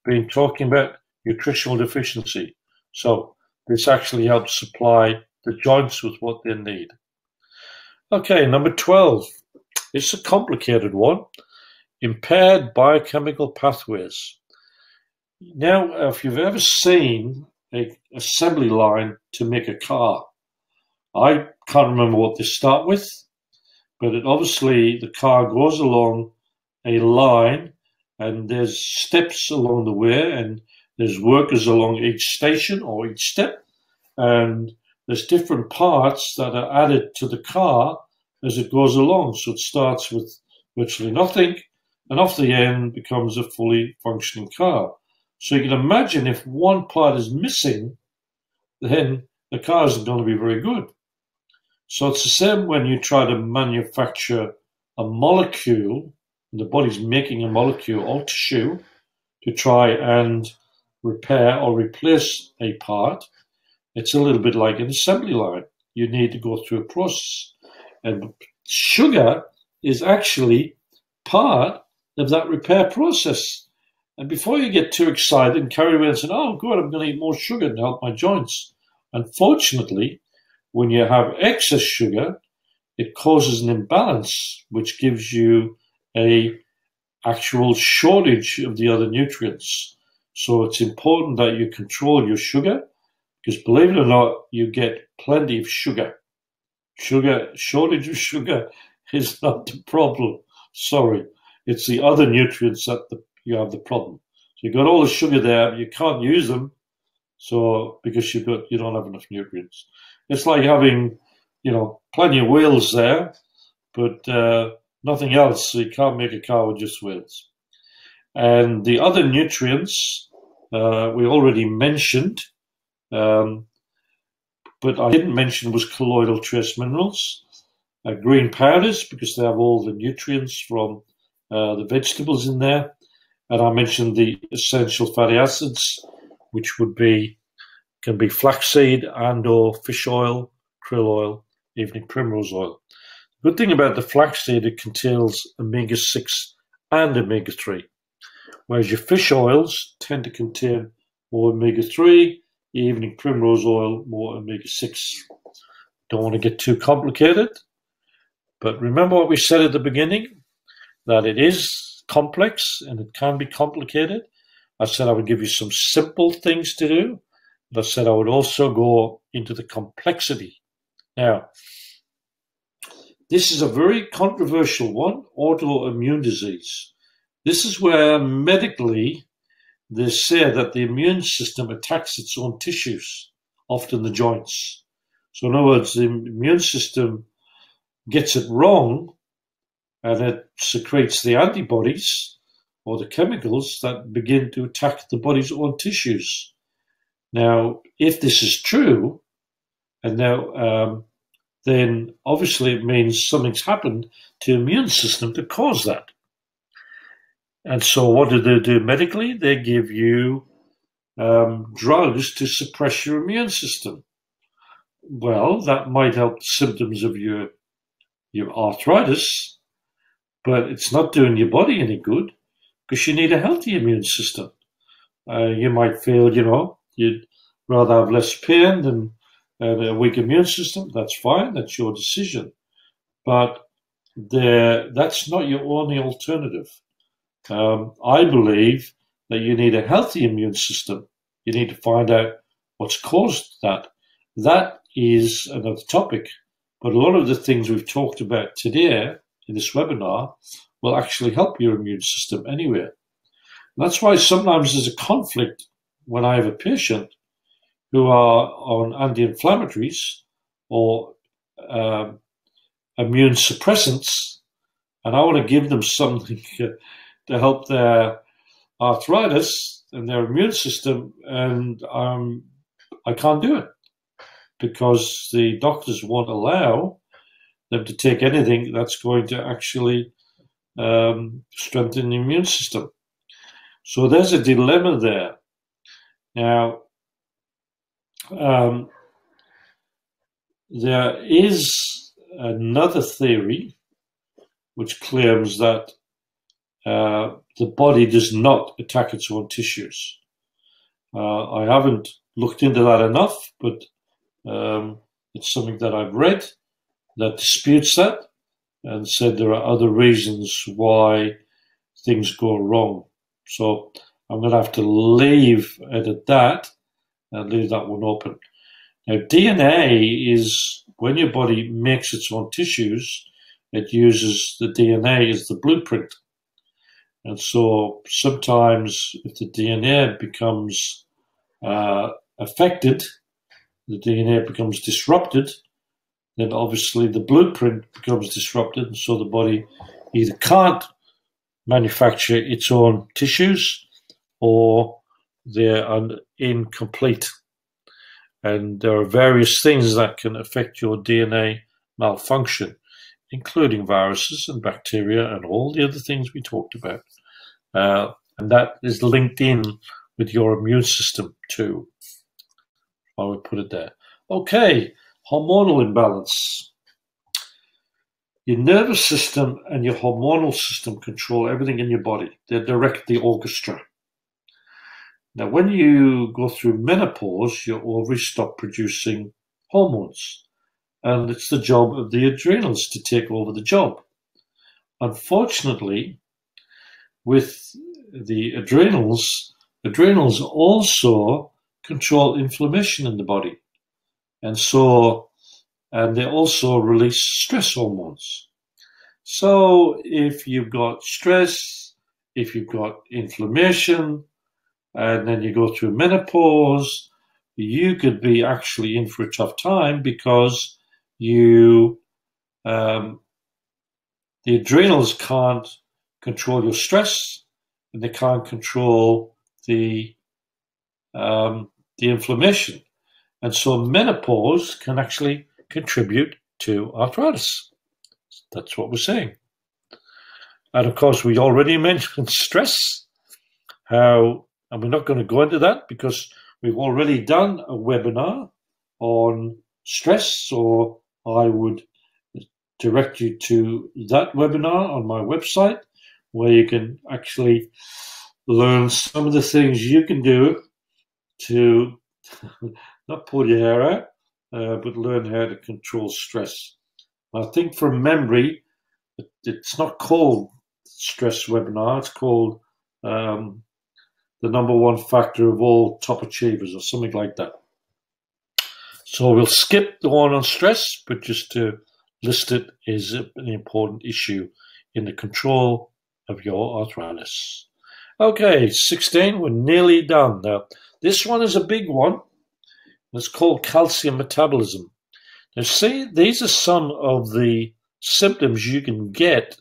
A: been talking about, nutritional deficiency. So this actually helps supply the joints with what they need. Okay, number 12. It's a complicated one. Impaired biochemical pathways. Now, if you've ever seen an assembly line to make a car, I can't remember what they start with, but obviously the car goes along a line and there's steps along the way and there's workers along each station or each step, and there's different parts that are added to the car as it goes along. So it starts with virtually nothing and off the end becomes a fully functioning car. So you can imagine if one part is missing, then the car isn't going to be very good. So it's the same when you try to manufacture a molecule, and the body's making a molecule or tissue to try and repair or replace a part. It's a little bit like an assembly line. You need to go through a process. And sugar is actually part of that repair process. And before you get too excited and carry away and say, oh, good, I'm going to eat more sugar to help my joints. Unfortunately, when you have excess sugar, it causes an imbalance, which gives you an actual shortage of the other nutrients. So it's important that you control your sugar, because believe it or not, you get plenty of sugar. Shortage of sugar is not the problem. Sorry. It's the other nutrients that you have the problem. So you've got all the sugar there, but you can't use them, so because you don't have enough nutrients. It's like having, plenty of wheels there, but nothing else. So you can't make a car with just wheels. And the other nutrients we already mentioned, but I didn't mention was colloidal trace minerals, green powders, because they have all the nutrients from the vegetables in there. And I mentioned the essential fatty acids, which can be flaxseed and or fish oil, krill oil, evening primrose oil. The good thing about the flaxseed, it contains omega-6 and omega-3, whereas your fish oils tend to contain more omega-3, evening primrose oil more omega-6. Don't want to get too complicated, but remember what we said at the beginning, that it is complex and it can be complicated. I said I would give you some simple things to do, but I said I would also go into the complexity. Now, this is a very controversial one, autoimmune disease. This is where medically they say that the immune system attacks its own tissues, often the joints. So in other words, the immune system gets it wrong and it secretes the antibodies or the chemicals that begin to attack the body's own tissues. Now, if this is true, and now then obviously it means something's happened to the immune system to cause that. And so what do they do medically? They give you drugs to suppress your immune system. Well, that might help the symptoms of your arthritis, but it's not doing your body any good because you need a healthy immune system. You might feel, you'd rather have less pain than a weak immune system. That's fine. That's your decision. But that's not your only alternative. I believe that you need a healthy immune system. You need to find out what's caused that. That is another topic. But a lot of the things we've talked about today in this webinar will actually help your immune system anyway. And that's why sometimes there's a conflict when I have a patient who are on anti-inflammatories or immune suppressants, and I want to give them something to help their arthritis and their immune system, and I can't do it because the doctors won't allow them to take anything that's going to actually strengthen the immune system. So there's a dilemma there. Now, there is another theory which claims that the body does not attack its own tissues. I haven't looked into that enough, but it's something that I've read that disputes that and said there are other reasons why things go wrong. So I'm going to have to leave it at that and leave that one open. Now, DNA is when your body makes its own tissues, it uses the DNA as the blueprint. And so sometimes if the DNA becomes affected, the DNA becomes disrupted, then obviously the blueprint becomes disrupted, and so the body either can't manufacture its own tissues or they're incomplete. And there are various things that can affect your DNA malfunction, including viruses and bacteria and all the other things we talked about. And that is linked in with your immune system too. I would put it there. Okay, hormonal imbalance. Your nervous system and your hormonal system control everything in your body. They direct the orchestra. Now, when you go through menopause, your ovaries stop producing hormones, and it's the job of the adrenals to take over the job. Unfortunately, with the adrenals also control inflammation in the body, and they also release stress hormones. So if you've got stress, if you've got inflammation, and then you go through menopause, you could be actually in for a tough time because the adrenals can't control your stress, and they can't control the inflammation. And so menopause can actually contribute to arthritis. That's what we're saying. And of course, we already mentioned stress, and we're not going to go into that because we've already done a webinar on stress, so I would direct you to that webinar on my website where you can actually learn some of the things you can do to not pull your hair out, but learn how to control stress. I think from memory, it's not called stress webinar, it's called the number one factor of all top achievers or something like that. So we'll skip the one on stress, but just to list it as an important issue in the control of your arthritis. Okay, 16, we're nearly done. Now, this one is a big one. It's called calcium metabolism. Now, see, these are some of the symptoms you can get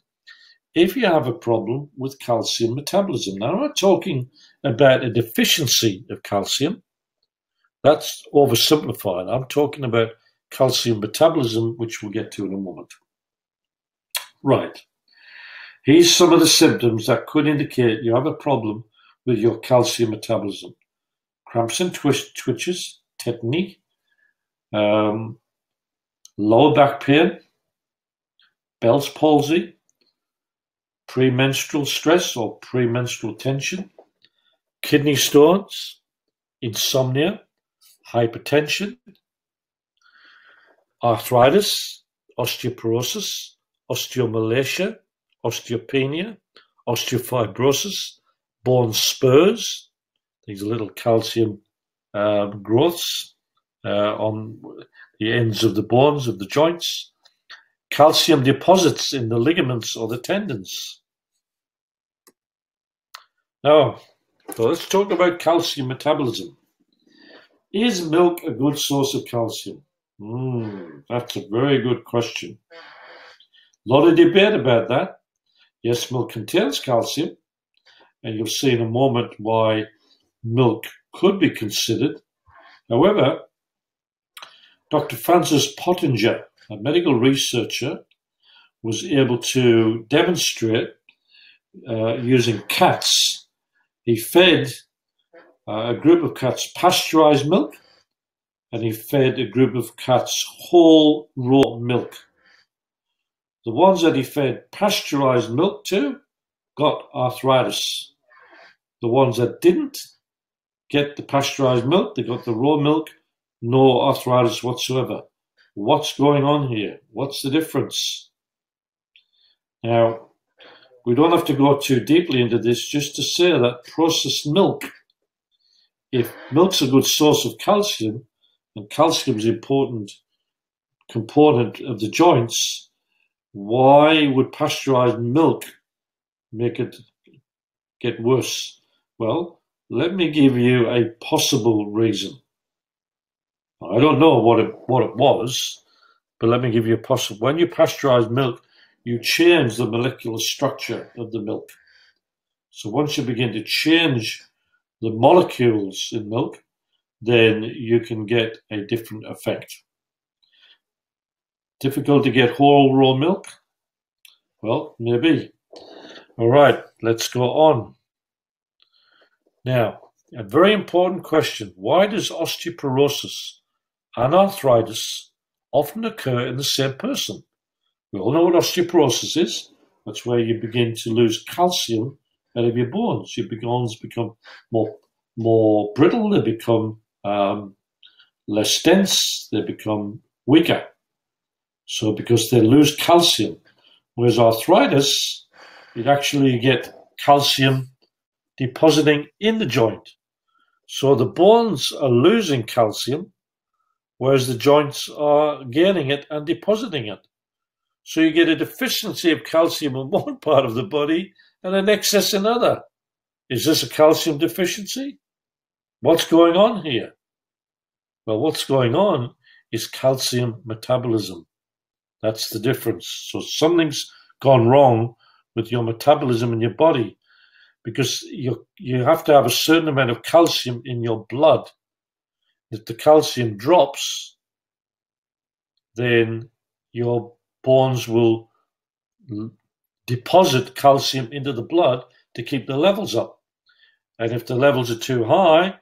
A: if you have a problem with calcium metabolism. Now, I'm not talking about a deficiency of calcium. That's oversimplified. I'm talking about calcium metabolism, which we'll get to in a moment. Right. Here's some of the symptoms that could indicate you have a problem with your calcium metabolism. Cramps and twitches, tetany, lower back pain, Bell's palsy, premenstrual stress or premenstrual tension, kidney stones, insomnia, hypertension, arthritis, osteoporosis, osteomalacia, osteopenia, osteofibrosis, bone spurs, these little calcium growths on the ends of the bones of the joints, calcium deposits in the ligaments or the tendons. Now, so let's talk about calcium metabolism. Is milk a good source of calcium? That's a very good question. A lot of debate about that. Yes, milk contains calcium, and you'll see in a moment why milk could be considered. However, Dr. Francis Pottinger, a medical researcher, was able to demonstrate using cats. He fed a group of cats pasteurized milk, and he fed a group of cats whole raw milk. The ones that he fed pasteurized milk to got arthritis. The ones that didn't get the pasteurized milk, they got the raw milk, no arthritis whatsoever. What's going on here? What's the difference? Now, we don't have to go too deeply into this, just to say that processed milk, if milk's a good source of calcium, and calcium is an important component of the joints, why would pasteurized milk make it get worse? Well, let me give you a possible reason. I don't know what it was, but let me give you a possible. When you pasteurize milk, you change the molecular structure of the milk. So once you begin to change the molecules in milk, then you can get a different effect. Difficult to get whole raw milk? Well, maybe. All right, let's go on. Now, a very important question. Why does osteoporosis and arthritis often occur in the same person? We all know what osteoporosis is. That's where you begin to lose calcium out of your bones. Your bones become more brittle, they become less dense, they become weaker. So because they lose calcium. Whereas arthritis, you actually get calcium depositing in the joint. So the bones are losing calcium, whereas the joints are gaining it and depositing it. So you get a deficiency of calcium in one part of the body and an excess in another. Is this a calcium deficiency? What's going on here? Well, what's going on is calcium metabolism. That's the difference. So something's gone wrong with your metabolism in your body, because you have to have a certain amount of calcium in your blood. If the calcium drops, then your bones will deposit calcium into the blood to keep the levels up. And if the levels are too high,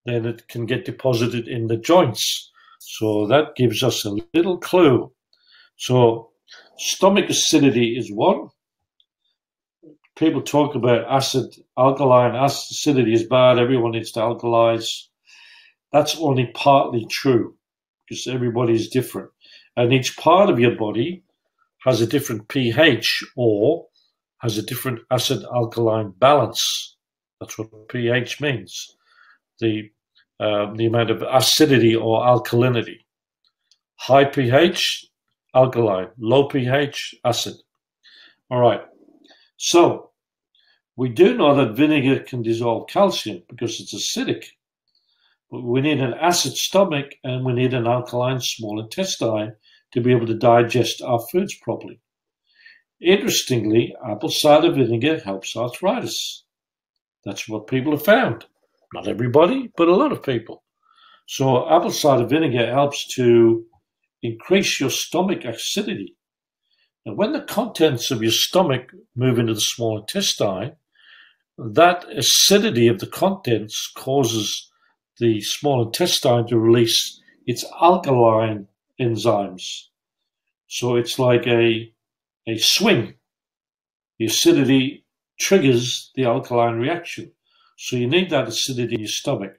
A: then it can get deposited in the joints. So that gives us a little clue. So stomach acidity is one. People talk about alkaline acidity is bad. Everyone needs to alkalize. That's only partly true, because everybody is different. And each part of your body has a different pH, or has a different acid-alkaline balance. That's what pH means. The amount of acidity or alkalinity. High pH, alkaline. Low pH, acid. All right. So we do know that vinegar can dissolve calcium because it's acidic. But we need an acid stomach and we need an alkaline small intestine to be able to digest our foods properly. Interestingly, apple cider vinegar helps arthritis. That's what people have found. Not everybody, but a lot of people. So apple cider vinegar helps to increase your stomach acidity. And when the contents of your stomach move into the small intestine, that acidity of the contents causes the small intestine to release its alkaline enzymes. So it's like a swing. The acidity triggers the alkaline reaction. So you need that acidity in your stomach.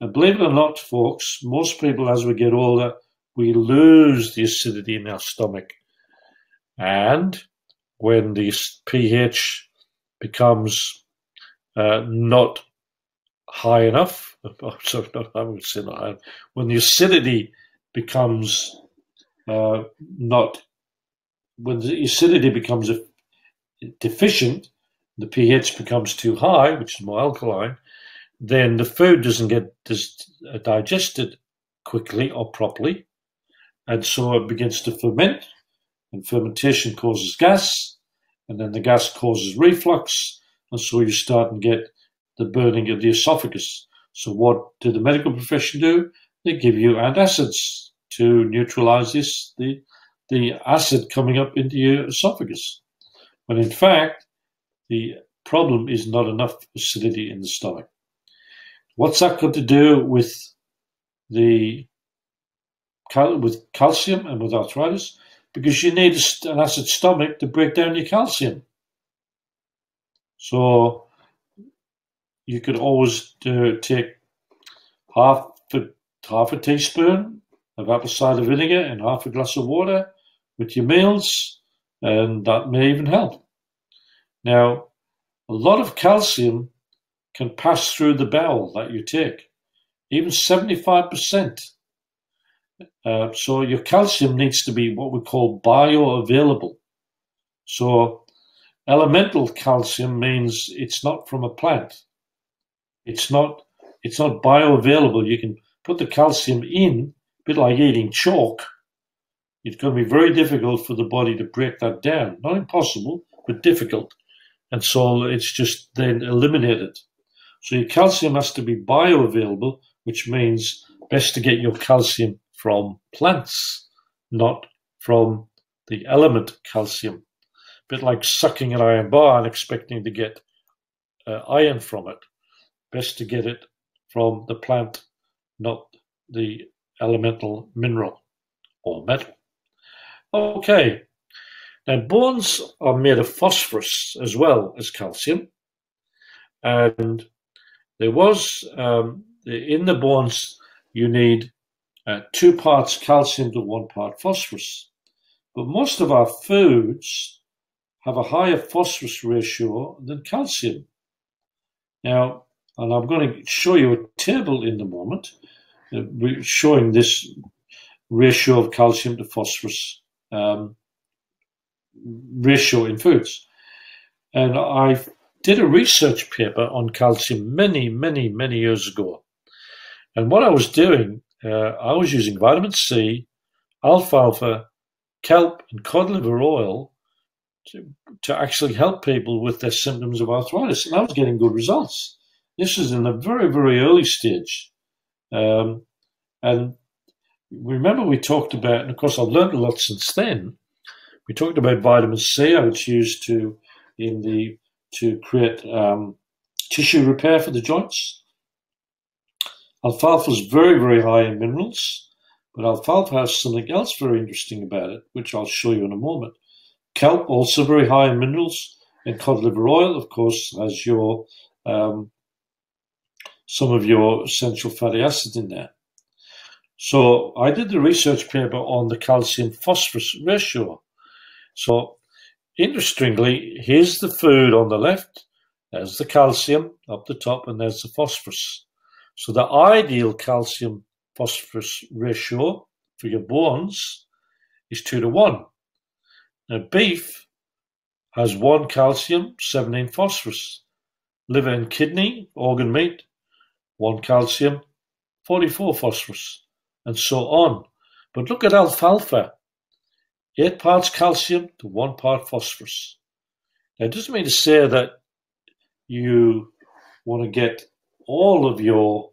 A: And believe it or not, folks, most people as we get older, we lose the acidity in our stomach. And when the pH becomes not high enough, sorry, I would say not high, when the acidity becomes deficient, the pH becomes too high, which is more alkaline, then the food doesn't get digested quickly or properly, and so it begins to ferment, and fermentation causes gas, and then the gas causes reflux, and so you start and get the burning of the esophagus. So what do the medical profession do? They give you antacids to neutralize the acid coming up into your esophagus. But in fact, the problem is not enough acidity in the stomach. What's that got to do with calcium and with arthritis? Because you need an acid stomach to break down your calcium. So you could always take half a teaspoon of apple cider vinegar and half a glass of water with your meals, and that may even help. Now, a lot of calcium can pass through the bowel that you take, even 75%. So your calcium needs to be what we call bioavailable. So elemental calcium means it's not from a plant. It's not bioavailable. You can put the calcium in, a bit like eating chalk. It's going to be very difficult for the body to break that down. Not impossible, but difficult. And so it's just then eliminated. So your calcium has to be bioavailable, which means best to get your calcium from plants, not from the element calcium. A bit like sucking an iron bar and expecting to get iron from it. Best to get it from the plant, not the elemental mineral or metal. Okay, now bones are made of phosphorus as well as calcium, and there was in the bones you need 2 parts calcium to 1 part phosphorus, but most of our foods have a higher phosphorus ratio than calcium. Now, and I'm going to show you a table in a moment showing this ratio of calcium to phosphorus ratio in foods. And I did a research paper on calcium many years ago. And what I was doing, I was using vitamin C, alfalfa, kelp, and cod liver oil to actually help people with their symptoms of arthritis. And I was getting good results. This is in a very early stage. And remember we talked about, and of course I've learned a lot since then, we talked about vitamin C, how it's used to create tissue repair for the joints. Alfalfa is very high in minerals, but alfalfa has something else very interesting about it, which I'll show you in a moment. Kelp, also very high in minerals, and cod liver oil, of course, has your some of your essential fatty acids in there. So I did the research paper on the calcium-phosphorus ratio. So interestingly, here's the food on the left, there's the calcium up the top, and there's the phosphorus. So the ideal calcium-phosphorus ratio for your bones is 2:1. Now beef has 1 calcium, 17 phosphorus. Liver and kidney, organ meat, 1 calcium, 44 phosphorus, and so on. But look at alfalfa, 8 parts calcium to 1 part phosphorus. Now, it doesn't mean to say that you want to get all of your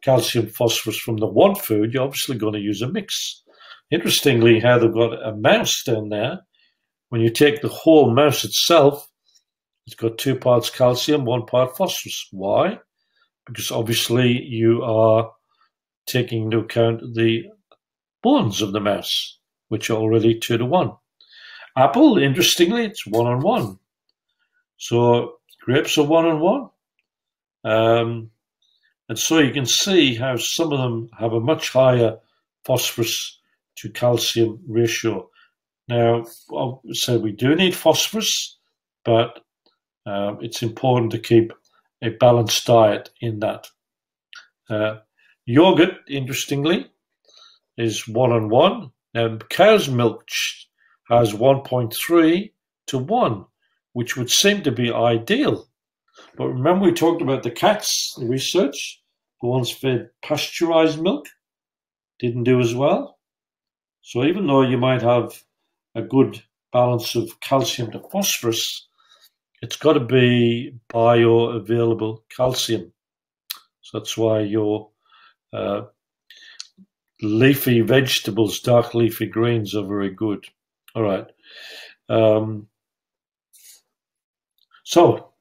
A: calcium phosphorus from the one food. You're obviously going to use a mix. Interestingly, how they've got a mouse down there, when you take the whole mouse itself, it's got 2 parts calcium, 1 part phosphorus. Why? Because obviously you are taking into account the bones of the mouse, which are already 2:1. Apple, interestingly, it's 1:1. So grapes are 1:1. And so you can see how some of them have a much higher phosphorus to calcium ratio. Now, I'll say we do need phosphorus, but it's important to keep a balanced diet in that. Yogurt, interestingly, is 1:1. Now, cow's milk has 1.3:1, which would seem to be ideal. But remember we talked about the cats, the research, the ones fed pasteurized milk didn't do as well. So even though you might have a good balance of calcium to phosphorus, it's got to be bioavailable calcium. So that's why your leafy vegetables, dark leafy greens are very good. All right. So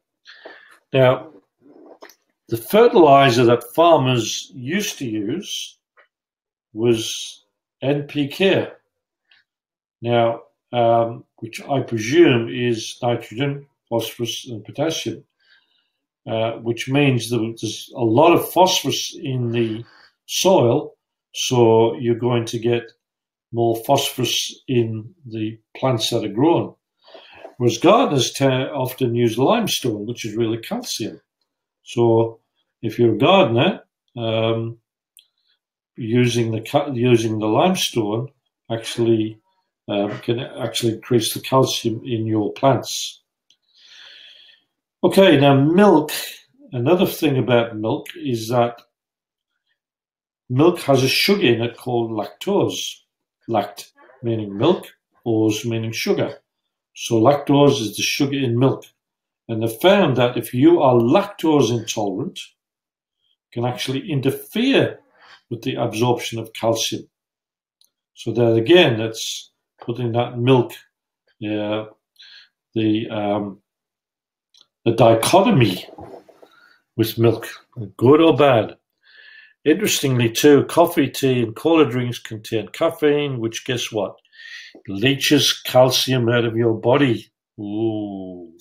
A: now the fertilizer that farmers used to use was NPK. Now, which I presume is nitrogen, phosphorus, and potassium, which means that there's a lot of phosphorus in the soil, so you're going to get more phosphorus in the plants that are grown. Whereas gardeners often use limestone, which is really calcium. So if you're a gardener, using the limestone actually can actually increase the calcium in your plants. Okay, now milk. Another thing about milk is that milk has a sugar in it called lactose. Lact meaning milk, ose meaning sugar. So lactose is the sugar in milk. And they found that if you are lactose intolerant, it can actually interfere with the absorption of calcium. So there again, that's putting that milk, the dichotomy with milk, good or bad. Interestingly too, coffee, tea, and cola drinks contain caffeine, which guess what? Leaches calcium out of your body. Ooh.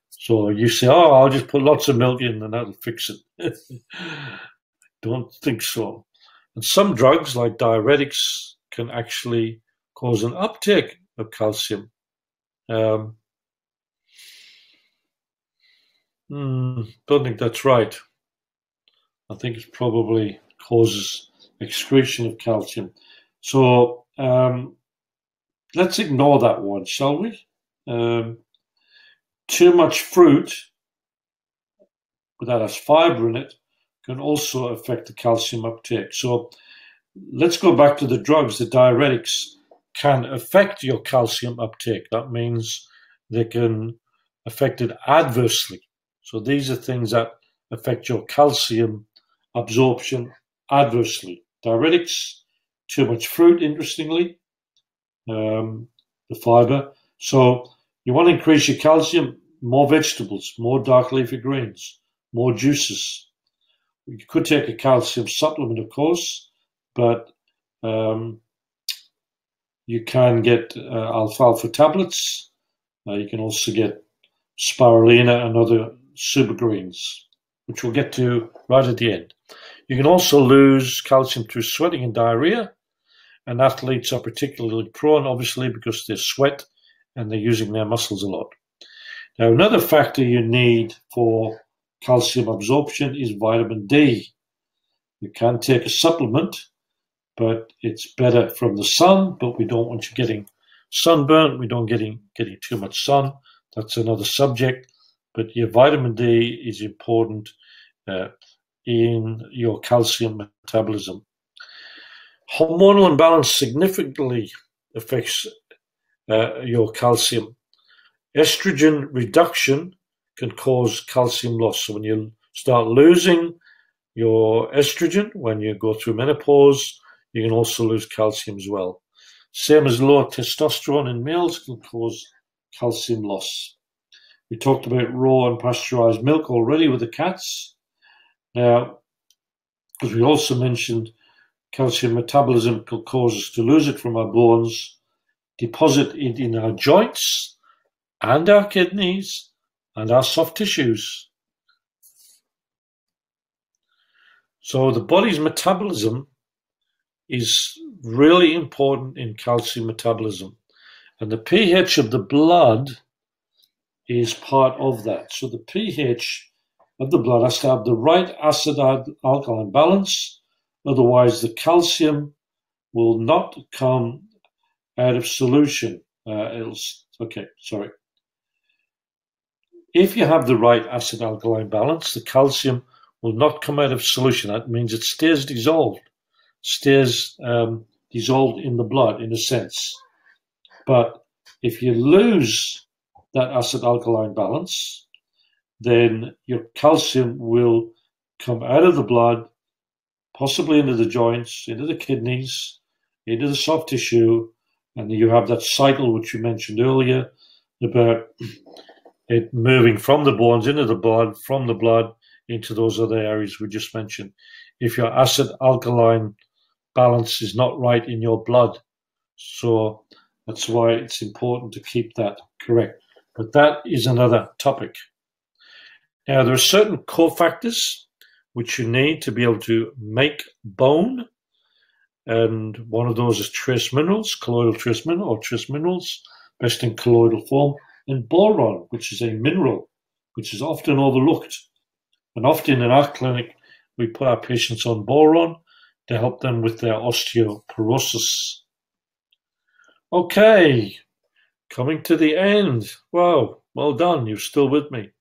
A: So you say, oh, I'll just put lots of milk in and that'll fix it. Don't think so. And some drugs, like diuretics, can actually cause an uptake of calcium. Don't think that's right. I think it probably causes excretion of calcium. So let's ignore that one, shall we? Too much fruit that has fiber in it can also affect the calcium uptake. So let's go back to the drugs. The diuretics can affect your calcium uptake. That means they can affect it adversely. So these are things that affect your calcium absorption adversely. Diuretics, too much fruit, interestingly, the fiber. So you want to increase your calcium, more vegetables, more dark leafy greens, more juices. You could take a calcium supplement, of course, but you can get alfalfa tablets. You can also get spirulina and other super greens, which we'll get to right at the end. You can also lose calcium through sweating and diarrhea, and athletes are particularly prone, obviously, because they sweat and they're using their muscles a lot. Now, another factor you need for calcium absorption is vitamin D. You can take a supplement, but it's better from the sun, but we don't want you getting sunburnt. We don't getting too much sun. That's another subject. But your vitamin D is important in your calcium metabolism. Hormonal imbalance significantly affects your calcium. Estrogen reduction can cause calcium loss. So when you start losing your estrogen, when you go through menopause, you can also lose calcium as well. Same as low testosterone in males can cause calcium loss. We talked about raw and pasteurized milk already with the cats. Now, as we also mentioned, calcium metabolism can cause us to lose it from our bones, deposit it in our joints and our kidneys and our soft tissues. So the body's metabolism is really important in calcium metabolism. And the pH of the blood is part of that. So the pH of the blood has to have the right acid-alkaline balance. Otherwise, the calcium will not come out of solution. If you have the right acid-alkaline balance, the calcium will not come out of solution. That means it stays dissolved in the blood, in a sense. But if you lose that acid-alkaline balance, then your calcium will come out of the blood, possibly into the joints, into the kidneys, into the soft tissue, and you have that cycle which you mentioned earlier about it moving from the bones into the blood, from the blood into those other areas we just mentioned. If your acid-alkaline balance is not right in your blood, so that's why it's important to keep that correct. But that is another topic. Now, there are certain cofactors which you need to be able to make bone, and one of those is trace minerals, colloidal trace mineral or trace minerals, best in colloidal form, and boron, which is a mineral which is often overlooked. And often in our clinic, we put our patients on boron to help them with their osteoporosis. Okay, coming to the end. Wow, well done, you're still with me.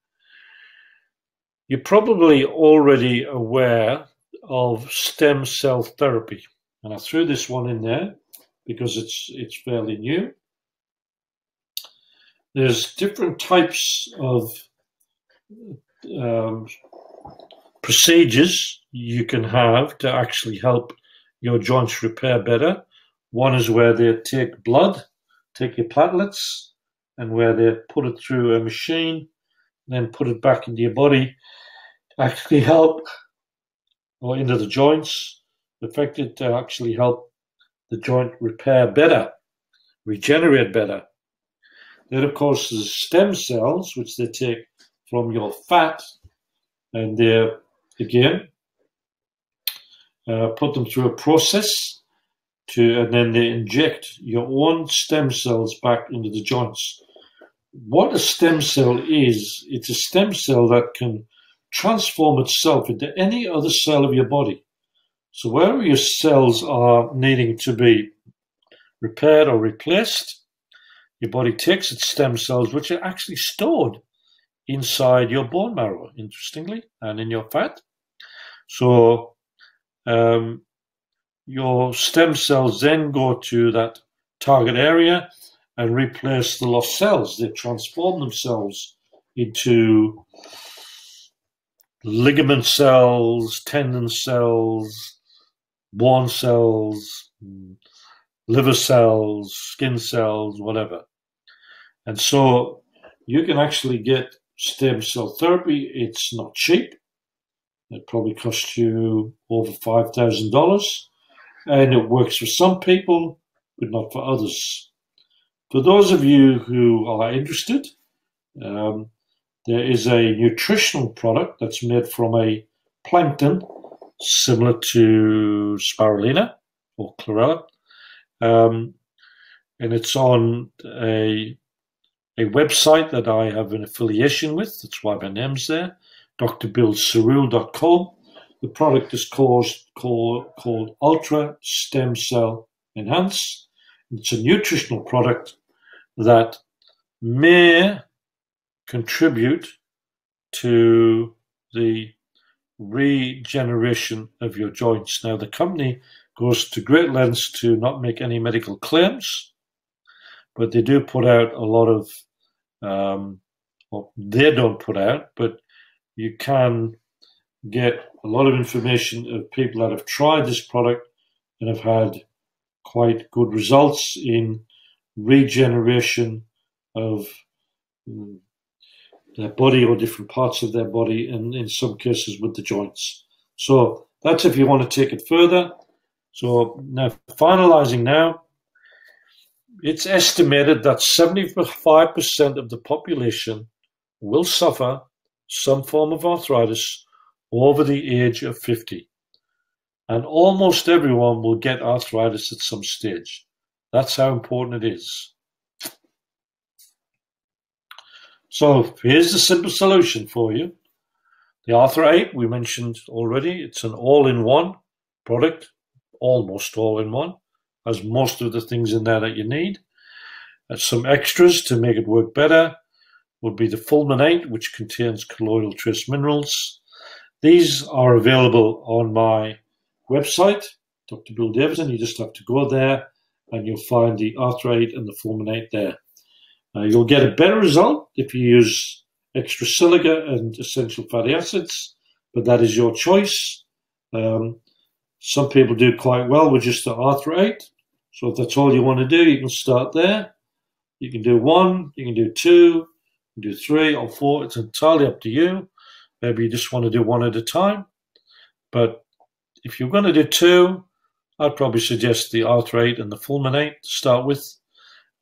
A: You're probably already aware of stem cell therapy. And I threw this one in there because it's fairly new. There's different types of procedures you can have to actually help your joints repair better. One is where they take blood, take your platelets, and where they put it through a machine, then put it back into your body to actually help, or into the joints, affected to actually help the joint repair better, regenerate better. Then, of course, there's stem cells, which they take from your fat, and they, again, put them through a process, and then they inject your own stem cells back into the joints. What a stem cell is, it's a stem cell that can transform itself into any other cell of your body. So wherever your cells are needing to be repaired or replaced, your body takes its stem cells, which are actually stored inside your bone marrow, interestingly, and in your fat. So your stem cells then go to that target area and replace the lost cells. They transform themselves into ligament cells, tendon cells, bone cells, liver cells, skin cells, whatever. And so you can actually get stem cell therapy. It's not cheap. It probably costs you over $5,000. And it works for some people, but not for others. For those of you who are interested, there is a nutritional product that's made from a plankton similar to spirulina or chlorella. And it's on a website that I have an affiliation with. That's why my name's there, drbillcyril.com. The product is called Ultra Stem Cell Enhance. It's a nutritional product that may contribute to the regeneration of your joints. Now, the company goes to great lengths to not make any medical claims, but they do put out a lot of, well, they don't put out, but you can get a lot of information of people that have tried this product and have had quite good results in regeneration of their body or different parts of their body, and in some cases with the joints. So that's if you want to take it further. So now, finalizing now, it's estimated that 75% of the population will suffer some form of arthritis over the age of 50. And almost everyone will get arthritis at some stage. That's how important it is. So here's the simple solution for you. The Arthro8, we mentioned already, it's an all-in-one product, almost all-in-one, has most of the things in there that you need. Some extras to make it work better would be the Fulminate, which contains colloidal trace minerals. These are available on my website, Dr. Bill Davison. You just have to go there and you'll find the Arthro8 and the Fulminate there. You'll get a better result if you use extra silica and essential fatty acids, but that is your choice. Some people do quite well with just the Arthro8. So if that's all you want to do, you can start there. You can do 1, you can do 2, you can do 3 or 4. It's entirely up to you. Maybe you just want to do 1 at a time. But if you're going to do 2, I'd probably suggest the Arthro8 and the Fulminate to start with.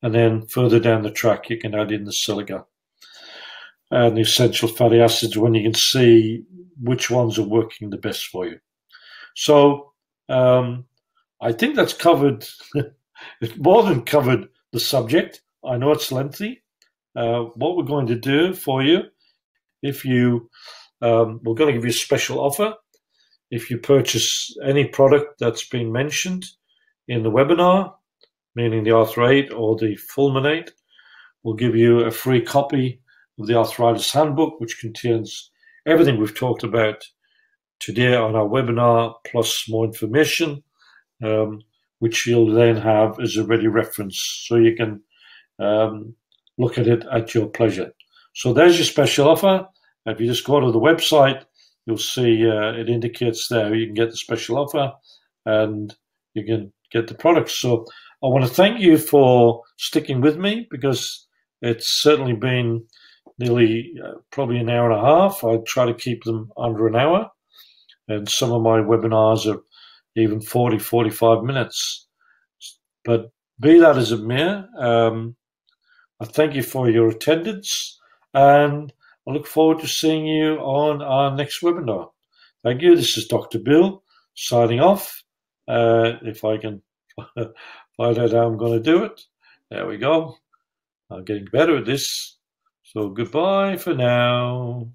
A: And then further down the track, you can add in the silica and the essential fatty acids when you can see which ones are working the best for you. So I think that's covered, it's more than covered the subject. I know it's lengthy. What we're going to do for you, if you, we're going to give you a special offer. If you purchase any product that's been mentioned in the webinar, meaning the Arthro8 or the Fulminate, we'll give you a free copy of the Arthritis Handbook, which contains everything we've talked about today on our webinar, plus more information, which you'll then have as a ready reference, so you can look at it at your pleasure. So there's your special offer. If you just go to the website, you'll see it indicates there you can get the special offer and you can get the products. So I want to thank you for sticking with me, because it's certainly been nearly probably an hour and a half. I try to keep them under an hour, and some of my webinars are even 40, 45 minutes. But be that as it may, I thank you for your attendance, and I look forward to seeing you on our next webinar. Thank you. This is Dr. Bill signing off. If I can find out how I'm going to do it. There we go. I'm getting better at this. So goodbye for now.